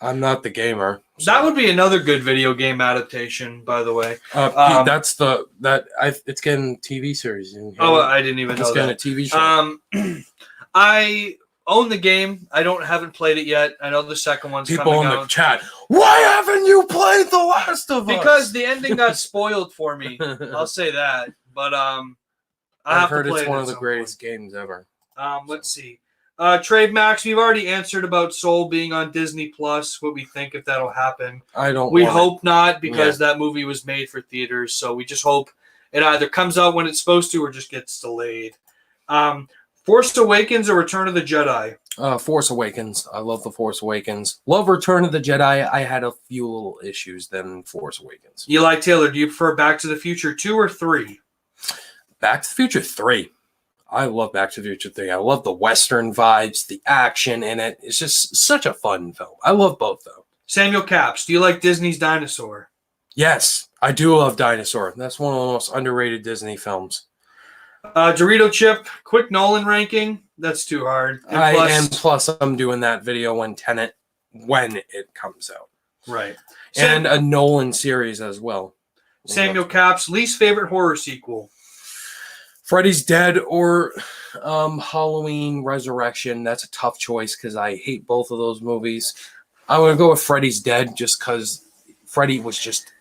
I'm not the gamer. So. That would be another good video game adaptation, by the way. It's getting TV series. I didn't even know that. It's getting a TV show. I own the game. haven't played it yet. I know the second one's People coming out. People in the chat, why haven't you played The Last of Us? Because the ending got spoiled for me. I'll say that. But I've heard it's one of the greatest games ever. Let's see. Trade Max, we've already answered about Soul being on Disney Plus. What we think if that'll happen. We hope not, because that movie was made for theaters. So we just hope it either comes out when it's supposed to or just gets delayed. Force Awakens or Return of the Jedi? Force Awakens. I love The Force Awakens. Love Return of the Jedi. I had a few little issues than Force Awakens. Eli Taylor, do you prefer Back to the Future 2 or 3? Back to the Future 3. I love Back to the Future 3. I love the Western vibes, the action in it. It's just such a fun film. I love both, though. Samuel Caps, do you like Disney's Dinosaur? Yes, I do love Dinosaur. That's one of the most underrated Disney films. Dorito Chip, quick Nolan ranking. That's too hard. Plus, I'm doing that video when it comes out. Right. And a Nolan series as well. Samuel Caps, least favorite horror sequel? Freddy's Dead or Halloween Resurrection. That's a tough choice because I hate both of those movies. I'm going to go with Freddy's Dead just because Freddy was just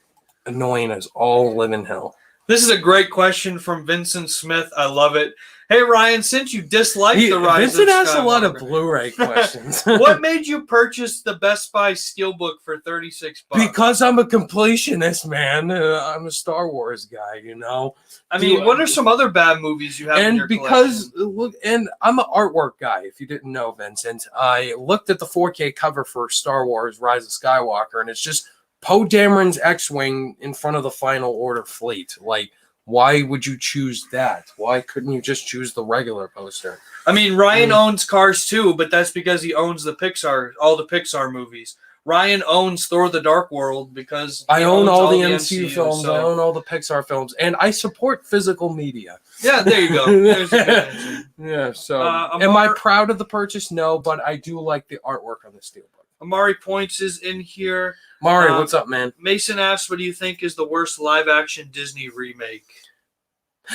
annoying as all living hell. This is a great question from Vincent Smith. I love it. Hey, Ryan, since you dislike the Rise Vincent of Skywalker, asks a lot of Blu-ray questions. What made you purchase the Best Buy Steelbook for $36? Because I'm a completionist, man. I'm a Star Wars guy, you know. I mean, what are some other bad movies you have in your collection? And I'm an artwork guy, if you didn't know, Vincent. I looked at the 4K cover for Star Wars Rise of Skywalker, and it's just Poe Dameron's X-Wing in front of the Final Order fleet. Like, why would you choose that? Why couldn't you just choose the regular poster? I mean, Ryan owns Cars too, but that's because he owns all the Pixar movies. Ryan owns Thor: The Dark World because I own all the MCU films. So. I own all the Pixar films, and I support physical media. Yeah, there you go. There's a good answer. Yeah. So, am I proud of the purchase? No, but I do like the artwork on the steelbook. Amari Points is in here. Mari, what's up, man? Mason asks, what do you think is the worst live-action Disney remake?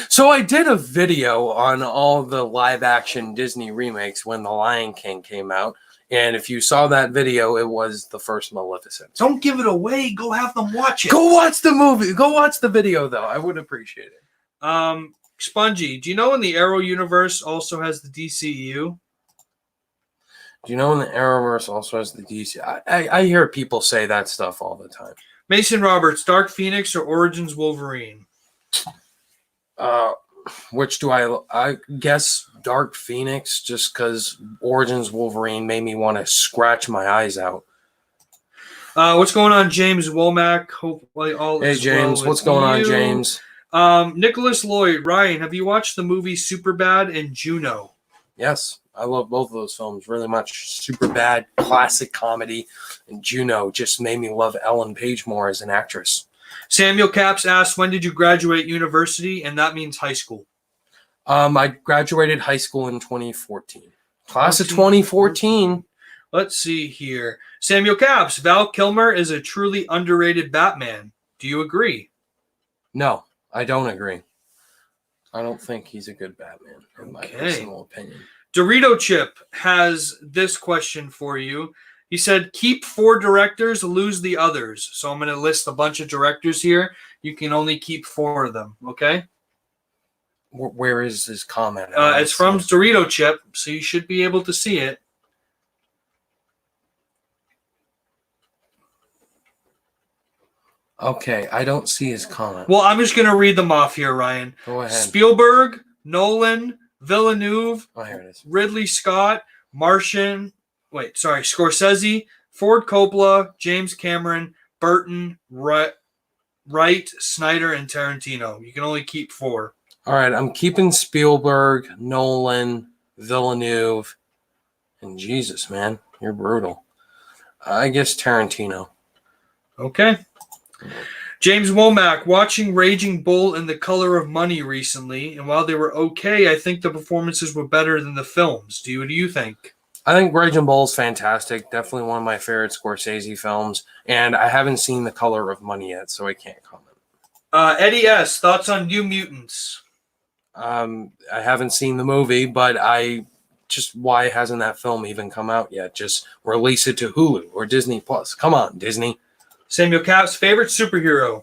So I did a video on all the live-action Disney remakes when The Lion King came out. And if you saw that video, it was the first Maleficent. Don't give it away. Go have them watch it. Go watch the movie. Go watch the video, though. I would appreciate it. Spongy, do you know when the Arrow universe also has the DCU? Do you know when the Arrowverse also has the DC? I hear people say that stuff all the time. Mason Roberts, Dark Phoenix or Origins Wolverine? Which do I guess Dark Phoenix, just because Origins Wolverine made me want to scratch my eyes out. What's going on, James Womack? Hopefully all Hey, is James. well What's with going on, you. James? Nicholas Lloyd, Ryan, have you watched the movie Superbad and Juno? Yes, I love both of those films really much. Superbad, classic comedy, and Juno just made me love Ellen Page more as an actress. Samuel Caps asks, when did you graduate university? And that means high school. I graduated high school in 2014. Class of 2014. Let's see here. Samuel Caps, Val Kilmer is a truly underrated Batman. Do you agree? No, I don't agree. I don't think he's a good Batman, in my personal opinion. Dorito Chip has this question for you. He said, keep 4 directors, lose the others. So I'm going to list a bunch of directors here. You can only keep 4 of them, okay? Where is his comment? It's from Dorito Chip, so you should be able to see it. Okay, I don't see his comment. Well, I'm just going to read them off here, Ryan. Go ahead. Spielberg, Nolan, Villeneuve, Oh, here it is. Ridley Scott, Scorsese, Ford Coppola, James Cameron, Burton, Wright, Snyder, and Tarantino. You can only keep 4. All right, I'm keeping Spielberg, Nolan, Villeneuve, and Jesus, man, you're brutal. I guess Tarantino. Okay. James Womack, watching Raging Bull and The Color of Money recently, and while they were okay, I think the performances were better than the films. What do you think? I think Raging Bull is fantastic. Definitely one of my favorite Scorsese films, and I haven't seen The Color of Money yet, so I can't comment. Eddie S., thoughts on New Mutants? I haven't seen the movie, but why hasn't that film even come out yet? Just release it to Hulu or Disney Plus. Come on, Disney. Samuel Caps, favorite superhero?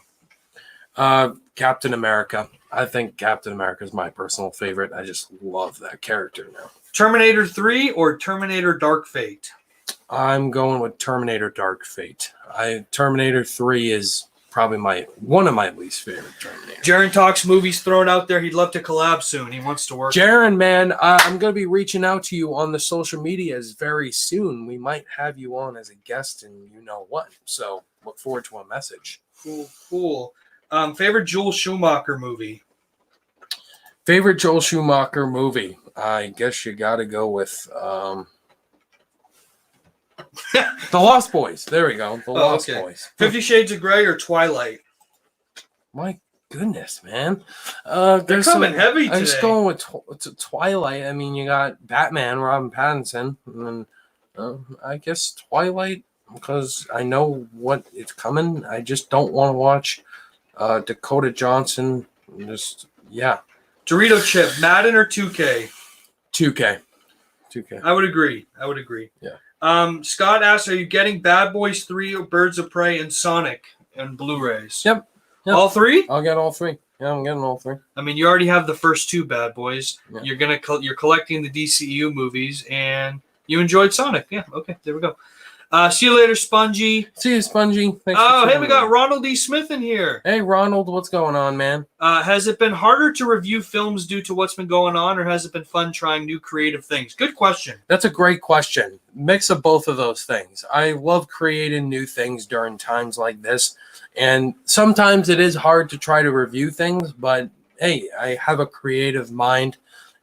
Captain America. I think Captain America is my personal favorite. I just love that character now. Terminator 3 or Terminator Dark Fate? I'm going with Terminator Dark Fate. Terminator 3 is probably one of my least favorite Terminator. Jaron talks movies thrown out there. He'd love to collab soon. He wants to work. Jaron, man, I'm going to be reaching out to you on the social medias very soon. We might have you on as a guest and you know what. So look forward to a message. Cool. Favorite Joel Schumacher movie? Favorite Joel Schumacher movie? I guess you got to go with The Lost Boys. There we go. The Lost Boys. 50 Shades of Grey or Twilight? My goodness, man. They're coming heavy today. I'm just going with Twilight. I mean, you got Batman, Robin Pattinson, and then I guess Twilight, because I know what it's coming. I just don't want to watch Dakota Johnson. Dorito Chip, Madden or 2K? 2K. I would agree. Yeah. Scott asks, are you getting Bad Boys 3 or Birds of Prey and Sonic and Blu-rays? Yep. All 3? I'll get all 3. Yeah, I'm getting all 3. I mean, you already have the first 2 Bad Boys. Yeah. You're collecting the DCEU movies, and you enjoyed Sonic. Yeah, okay, there we go. See you later, Spongy. See you, Spongy. Thanks We got Ronald E. Smith in here. Hey, Ronald, what's going on, man? Has it been harder to review films due to what's been going on, or has it been fun trying new creative things? Good question. That's a great question. Mix of both of those things. I love creating new things during times like this, and sometimes it is hard to try to review things, but hey, I have a creative mind,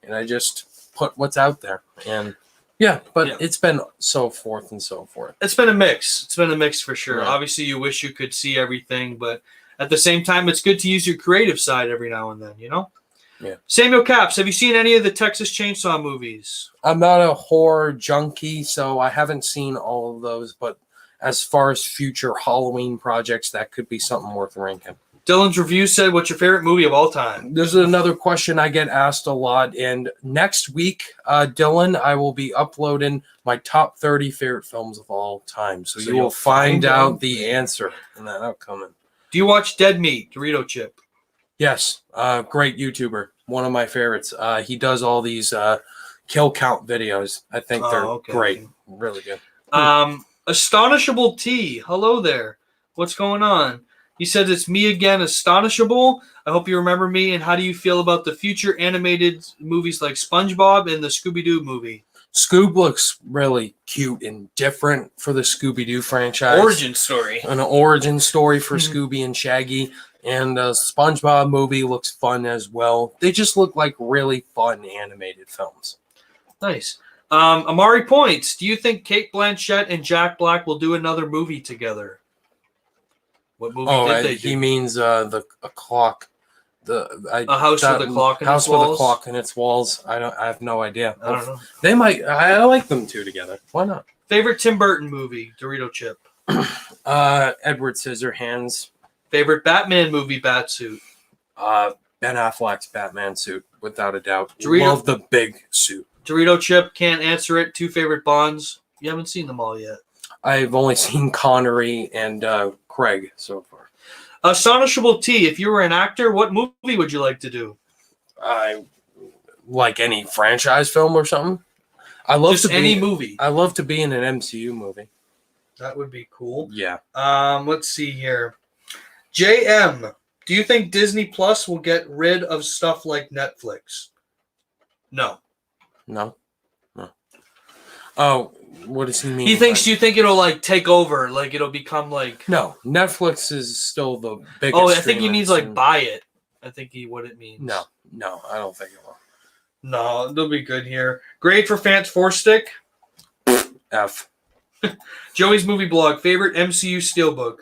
and I just put what's out there, and it's been so forth and so forth. It's been a mix. It's been a mix for sure. Right. Obviously, you wish you could see everything, but at the same time, it's good to use your creative side every now and then, you know? Yeah. Samuel Caps, have you seen any of the Texas Chainsaw movies? I'm not a horror junkie, so I haven't seen all of those, but as far as future Halloween projects, that could be something worth ranking. Dylan's review said, what's your favorite movie of all time? This is another question I get asked a lot. And next week, Dylan, I will be uploading my top 30 favorite films of all time. So you will find out the answer in that upcoming. Do you watch Dead Meat, Dorito Chip? Yes. Great YouTuber. One of my favorites. He does all these kill count videos. I think they're great. Okay. Really good. Astonishable T. Hello there. What's going on? He said, it's me again, Astonishable. I hope you remember me. And how do you feel about the future animated movies like SpongeBob and the Scooby-Doo movie? Scoob looks really cute and different for the Scooby-Doo franchise. Origin story. An origin story for Mhm. Scooby and Shaggy. And the SpongeBob movie looks fun as well. They just look like really fun animated films. Nice. Amari points. Do you think Kate Blanchett and Jack Black will do another movie together? What movie did they do? He means a clock. A house with a clock in its house with a walls? clock in its walls. I have no idea. I don't know. They might. I like them two together. Why not? Favorite Tim Burton movie? Dorito Chip. Edward Scissorhands. Favorite Batman movie? Batsuit. Ben Affleck's Batman suit, without a doubt. Dorito- Love the big suit. Dorito Chip can't answer it. 2 favorite Bonds. You haven't seen them all yet. I've only seen Connery and Craig so far. Astonishable T. If you were an actor, what movie would you like to do? I like any franchise film or something. I love Just to any be. movie. I love to be in an MCU movie. That would be cool. Yeah. Let's see here. JM. Do you think Disney Plus will get rid of stuff like Netflix? No. No. Oh, what does he mean? He thinks. by- Do you think it'll like take over? Like it'll become like? No, Netflix is still the biggest. Oh, I think he means like streaming- buy it. I think what it means. No, I don't think it will. No, they'll be good here. Grade for Fans 4-Stick. F. Joey's movie blog. Favorite MCU steelbook.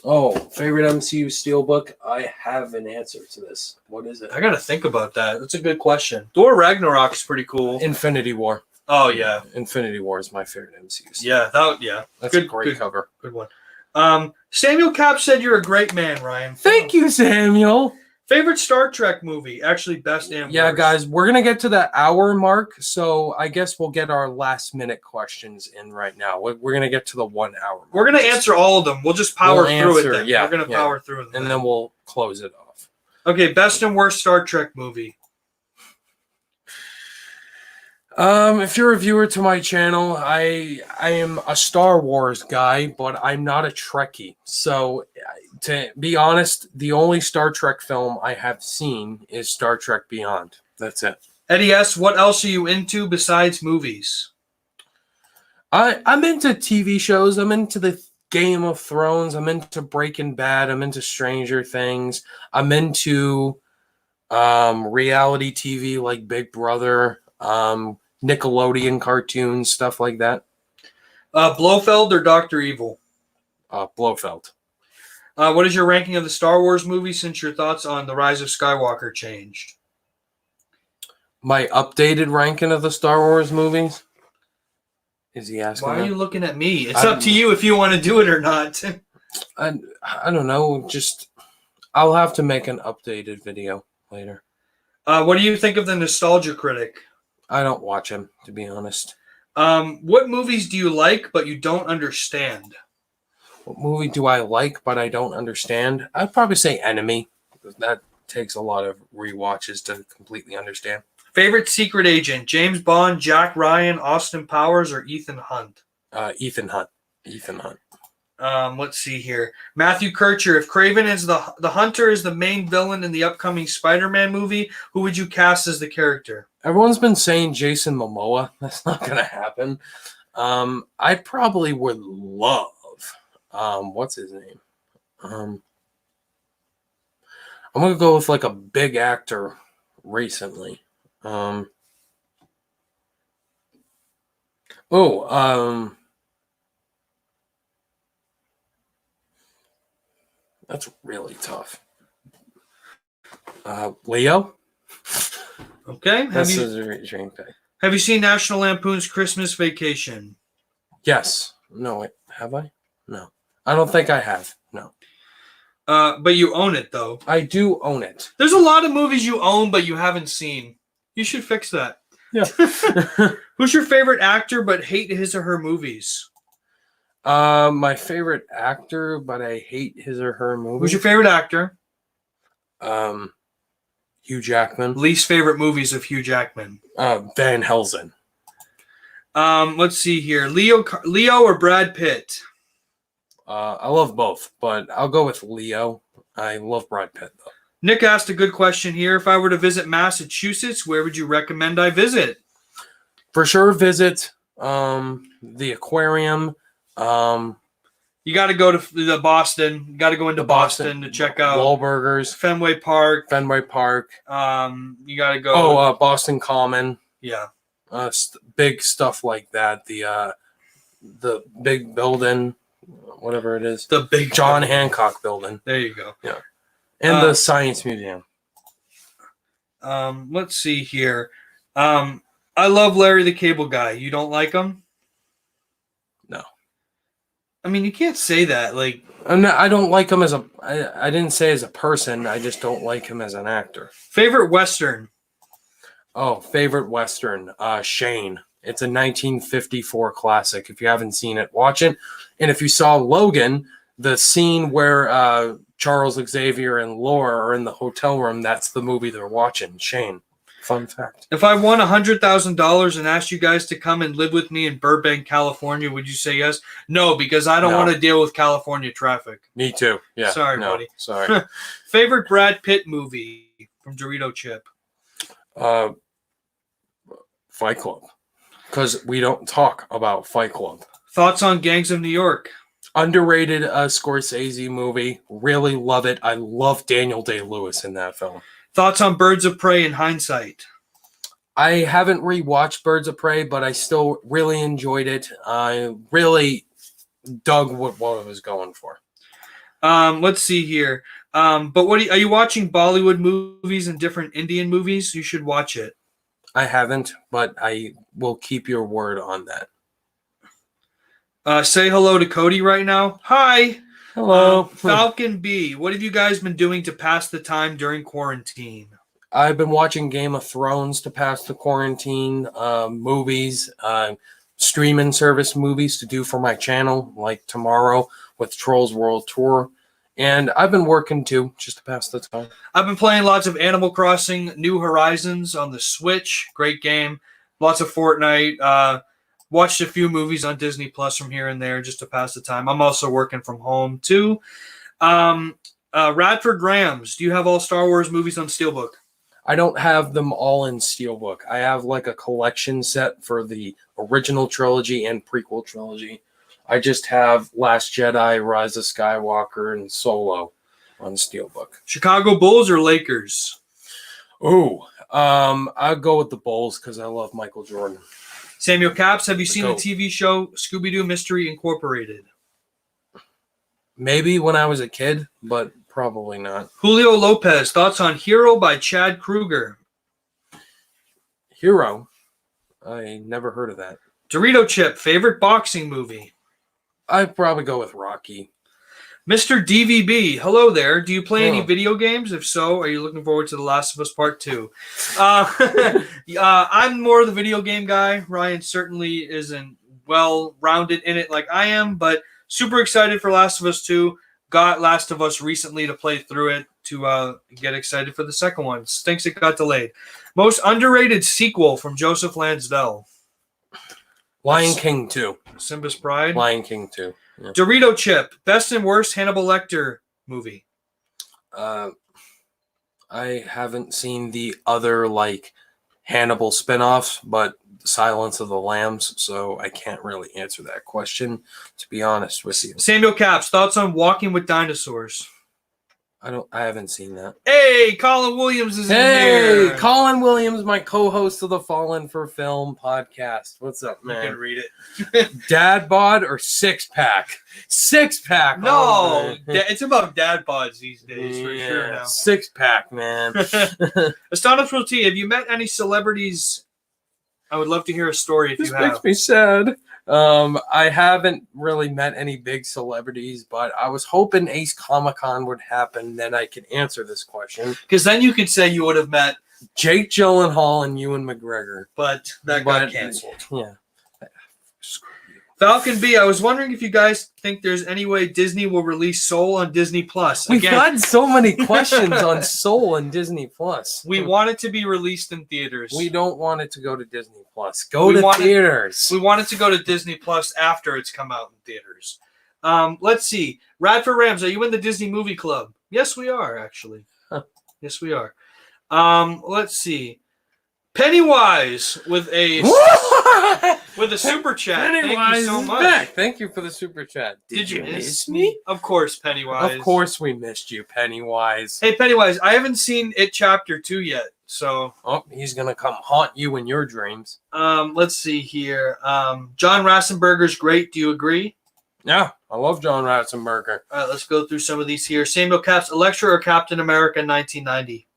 Oh, favorite MCU steelbook? I have an answer to this. What is it? I gotta think about that. That's a good question. Thor Ragnarok is pretty cool. Infinity War. Oh yeah, Infinity War is my favorite MCU. yeah, That's good- a great good. cover. good one. Samuel Cap said you're a great man, Ryan. Thank you, Samuel. Favorite Star Trek movie? Actually, best and Yeah, worst. guys, we're gonna get to the hour mark, so I guess we'll get our last minute questions in right now. We're gonna get to the 1 hour mark. We're gonna answer all of them. We'll just power We'll through answer, it. Then. yeah, We're gonna yeah. power through them. and then we'll close it off. Okay, best and worst Star Trek movie. If you're a viewer to my channel, I am a Star Wars guy, but I'm not a Trekkie. So, to be honest, the only Star Trek film I have seen is Star Trek Beyond. That's it. Eddie S., what else are you into besides movies? I'm into TV shows. I'm into the Game of Thrones. I'm into Breaking Bad. I'm into Stranger Things. I'm into reality TV like Big Brother, Nickelodeon cartoons, stuff like that. Blofeld or Dr. Evil? Blofeld. What is your ranking of the Star Wars movies since your thoughts on The Rise of Skywalker changed? My updated ranking of the Star Wars movies? Is he asking Why are that? you looking at me? It's up to you if you want to do it or not. I don't know. Just I'll have to make an updated video later. What do you think of the Nostalgia Critic? I don't watch him, to be honest. What movies do you like but you don't understand? What movie do I like but I don't understand? I'd probably say Enemy. That takes a lot of rewatches to completely understand. Favorite secret agent? James Bond, Jack Ryan, Austin Powers, or Ethan Hunt? Ethan Hunt. Ethan Hunt. Let's see here. Matthew Kircher, if Craven is the Hunter is the main villain in the upcoming Spider-Man movie, who would you cast as the character? Everyone's been saying Jason Momoa. That's not going to happen. I probably would love. What's his name? I'm going to go with like a big actor recently. That's really tough. Leo? Okay. That's a dream pick. Have you seen National Lampoon's Christmas Vacation? Yes. No, wait. Have I? No. I don't think I have. No. But you own it, though. I do own it. There's a lot of movies you own but you haven't seen. You should fix that. Yeah. Who's your favorite actor but hate his or her movies? My favorite actor, but I hate his or her movie. Who's your favorite actor? Hugh Jackman. Least favorite movies of Hugh Jackman? Van Helsing. Let's see here. Leo or Brad Pitt? I love both, but I'll go with Leo. I love Brad Pitt, though. Nick asked a good question here. If I were to visit Massachusetts, where would you recommend I visit? For sure, visit the aquarium. You got to go to the Boston. You got to go into Boston to check out Wahlburgers, Fenway Park. Fenway Park. You got to go. Boston Common. Yeah. Big stuff like that. The big building, whatever it is. The big John Hancock building. There you go. Yeah. And the Science Museum. Let's see here. I love Larry the Cable Guy. You don't like him? No. I mean, you can't say that. Like, I don't like him as a. I didn't say as a person. I just don't like him as an actor. Favorite Western? Oh, favorite Western. Shane. It's a 1954 classic. If you haven't seen it, watch it. And if you saw Logan, the scene where Charles Xavier and Laura are in the hotel room, that's the movie they're watching. Shane. Fun fact. If I won $100,000 and asked you guys to come and live with me in Burbank, California, would you say yes? No, because I don't want to deal with California traffic. Me too. Yeah. Sorry, buddy. Sorry. Favorite Brad Pitt movie from Dorito Chip? Fight Club. Because we don't talk about Fight Club. Thoughts on Gangs of New York? Underrated Scorsese movie. Really love it. I love Daniel Day-Lewis in that film. Thoughts on Birds of Prey in hindsight? I haven't rewatched Birds of Prey, but I still really enjoyed it. I really dug what I was going for. Let's see here. But are you watching Bollywood movies and different Indian movies? You should watch it. I haven't, but I will keep your word on that. Say hello to Cody right now. Hi. Hello. Falcon B, what have you guys been doing to pass the time during quarantine? I've been watching Game of Thrones to pass the quarantine, movies, streaming service movies to do for my channel, like tomorrow with Trolls World Tour. And I've been working too, just to pass the time. I've been playing lots of Animal Crossing New Horizons on the Switch. Great game. Lots of Fortnite. Watched a few movies on Disney Plus from here and there just to pass the time. I'm also working from home too. Radford Rams, do you have all Star Wars movies on Steelbook? I don't have them all in Steelbook. I have like a collection set for the original trilogy and prequel trilogy. I just have Last Jedi, Rise of Skywalker, and Solo on Steelbook. Chicago Bulls or Lakers? Ooh, I'll go with the Bulls because I love Michael Jordan. Samuel Capps, have you seen the TV show Scooby-Doo Mystery Incorporated? Maybe when I was a kid, but probably not. Julio Lopez, thoughts on Hero by Chad Kruger? Hero? I never heard of that. Dorito Chip, favorite boxing movie? I'd probably go with Rocky. Mr. DVB, hello there. Do you play any video games? If so, are you looking forward to The Last of Us Part 2? I'm more the video game guy. Ryan certainly isn't well-rounded in it like I am, but super excited for Last of Us 2. Got Last of Us recently to play through it to get excited for the second one. Stinks it got delayed. Most underrated sequel from Joseph Lansdale. Lion King 2. Simba's Pride. Lion King 2. Yeah. Dorito Chip, best and worst Hannibal Lecter movie. I haven't seen the other like Hannibal spinoffs, but Silence of the Lambs, so I can't really answer that question, to be honest with you. Samuel Capps, thoughts on Walking with Dinosaurs? I haven't seen that. Hey, Colin Williams is in there. Hey, Colin Williams, my co-host of the Fallen for Film podcast. What's up, man? You can read it. Dad bod or six pack? Six pack. No, it's about dad bods these days for sure now. Six pack, man. Astonishable T, have you met any celebrities? I would love to hear a story if you have. This makes me sad. I haven't really met any big celebrities, but I was hoping Ace Comic-Con would happen, then I could answer this question. Because then you could say you would have met Jake Gyllenhaal and Ewan McGregor. But that got canceled. Yeah. Falcon B, I was wondering if you guys think there's any way Disney will release Soul on Disney Plus. We've gotten so many questions on Soul and Disney Plus. We want it to be released in theaters. We don't want it to go to Disney Plus. Go to theaters. We want it to go to Disney Plus after it's come out in theaters. Let's see. Radford Rams, are you in the Disney Movie Club? Yes, we are, actually. Yes, we are. Let's see. Pennywise with a super chat. Pennywise Thank you so is much. back. Thank you for the super chat. Did you miss me? Of course, Pennywise. Of course we missed you, Pennywise. Hey, Pennywise, I haven't seen It Chapter 2 yet, so... Oh, he's going to come haunt you in your dreams. Let's see here. John Rassenberger's great. Do you agree? Yeah, I love John Ratzenberger. All right, let's go through some of these here. Samuel Caps, Electra or Captain America 1990?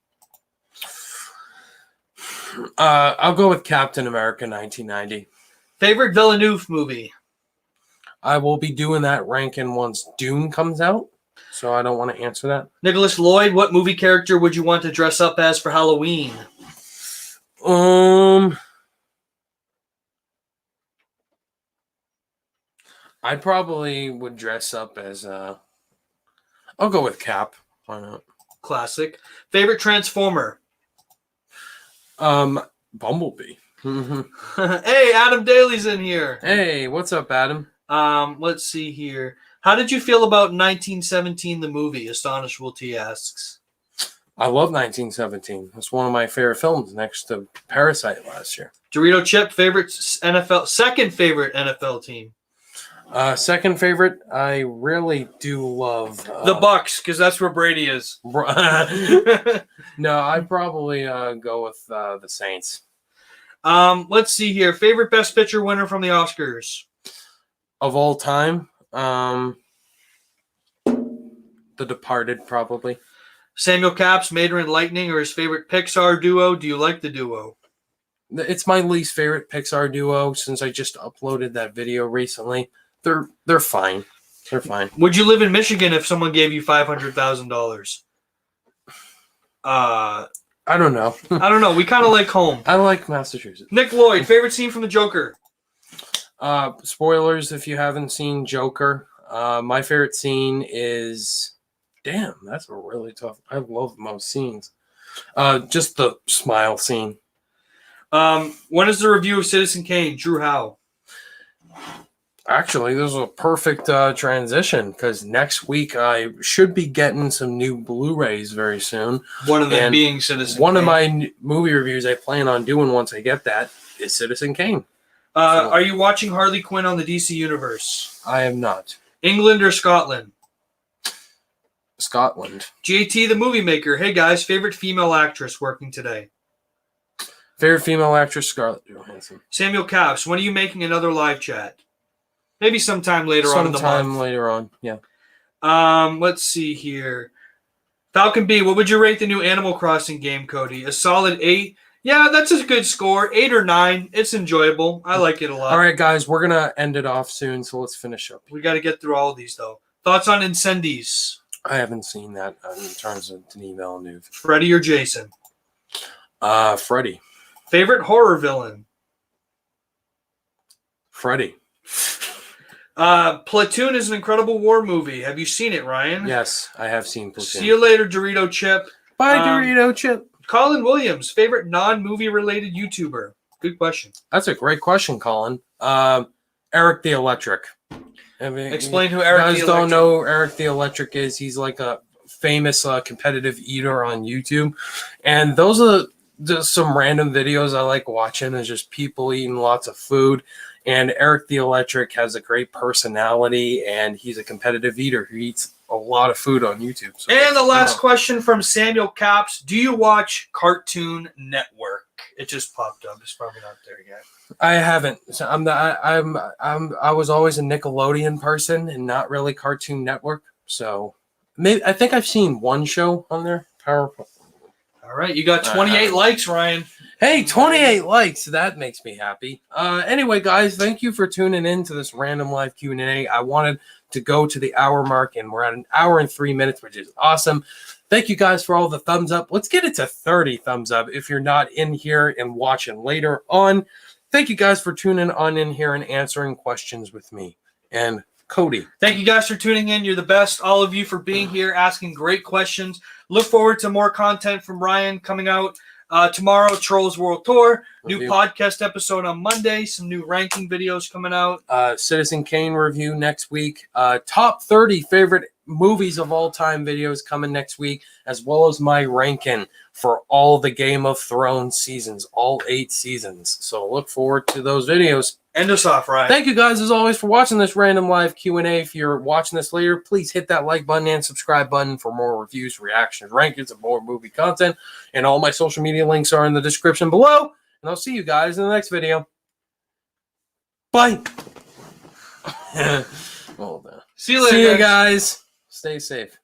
I'll go with Captain America 1990. Favorite Villeneuve movie? I will be doing that ranking once Dune comes out, so I don't want to answer that. Nicholas Lloyd, what movie character would you want to dress up as for Halloween? I probably would dress up as I'll go with Cap. Why not? Classic. Favorite Transformer? Bumblebee. Hey, Adam Daly's in here. Hey, what's up, Adam? Let's see here. How did you feel about 1917, the movie? Astonishable T asks. I love 1917. It's one of my favorite films next to Parasite last year. Dorito Chip, second favorite NFL team. Second favorite, I really do love the Bucks, because that's where Brady is. No, I'd probably go with the Saints. Let's see here. Favorite Best Picture winner from the Oscars? Of all time, The Departed, probably. Samuel Caps, Mater and Lightning, or his favorite Pixar duo? Do you like the duo? It's my least favorite Pixar duo since I just uploaded that video recently. They're fine. They're fine. Would you live in Michigan if someone gave you $500,000? I don't know. I don't know. We kind of like home. I like Massachusetts. Nick Lloyd, favorite scene from The Joker? Spoilers if you haven't seen Joker. My favorite scene is... Damn, that's a really tough... I love most scenes. Just the smile scene. When is the review of Citizen Kane? Drew Howe. Actually, this is a perfect transition because next week I should be getting some new Blu-rays very soon. One of them being Citizen Kane. One of my movie reviews I plan on doing once I get that is Citizen Kane. Are you watching Harley Quinn on the DC Universe? I am not. England or Scotland? Scotland. JT the Movie Maker. Hey guys, favorite female actress working today? Favorite female actress, Scarlett Johansson. Samuel Caps, when are you making another live chat? Maybe sometime later on in the month. Sometime later on, yeah. Let's see here. Falcon B, what would you rate the new Animal Crossing game, Cody? A solid 8? Yeah, that's a good score. 8 or 9. It's enjoyable. I like it a lot. All right, guys, we're going to end it off soon, so let's finish up. We got to get through all of these, though. Thoughts on Incendies? I haven't seen that in terms of Denis Villeneuve. Freddy or Jason? Freddy. Favorite horror villain? Freddy. Platoon is an incredible war movie. Have you seen it, Ryan? Yes, I have seen Platoon. See you later, Dorito Chip. Bye, Dorito Chip. Colin Williams, favorite non-movie related YouTuber? Good question. That's a great question, Colin. Eric the Electric. Explain who Eric the Electric is. You guys don't know who Eric the Electric is. He's like a famous competitive eater on YouTube. And those are just some random videos I like watching. Is just people eating lots of food. And Eric the Electric has a great personality, and he's a competitive eater who eats a lot of food on YouTube. So and the last question from Samuel Caps. Do you watch Cartoon Network? It just popped up. It's probably not there yet. I haven't. So I was always a Nickelodeon person and not really Cartoon Network. So maybe I think I've seen one show on there. PowerPoint. All right, you got 28 likes, Ryan. Hey, 28 likes. That makes me happy. Anyway, guys, thank you for tuning in to this random live Q&A. I wanted to go to the hour mark, and we're at an hour and 3 minutes, which is awesome. Thank you guys for all the thumbs up. Let's get it to 30 thumbs up if you're not in here and watching later on. Thank you guys for tuning on in here and answering questions with me and Cody. Thank you guys for tuning in. You're the best. All of you for being here, asking great questions. Look forward to more content from Ryan coming out tomorrow. Trolls World Tour. New podcast episode on Monday. Some new ranking videos coming out. Citizen Kane review next week. Top 30 favorite movies of all time videos coming next week, as well as my ranking for all the Game of Thrones seasons, all 8 seasons. So look forward to those videos. End us off, Ryan. Thank you guys as always for watching this random live Q&A. If you're watching this later, please hit that like button and subscribe button for more reviews, reactions, rankings, and more movie content. And all my social media links are in the description below. And I'll see you guys in the next video. Bye. Well, See you later, see you guys. Stay safe.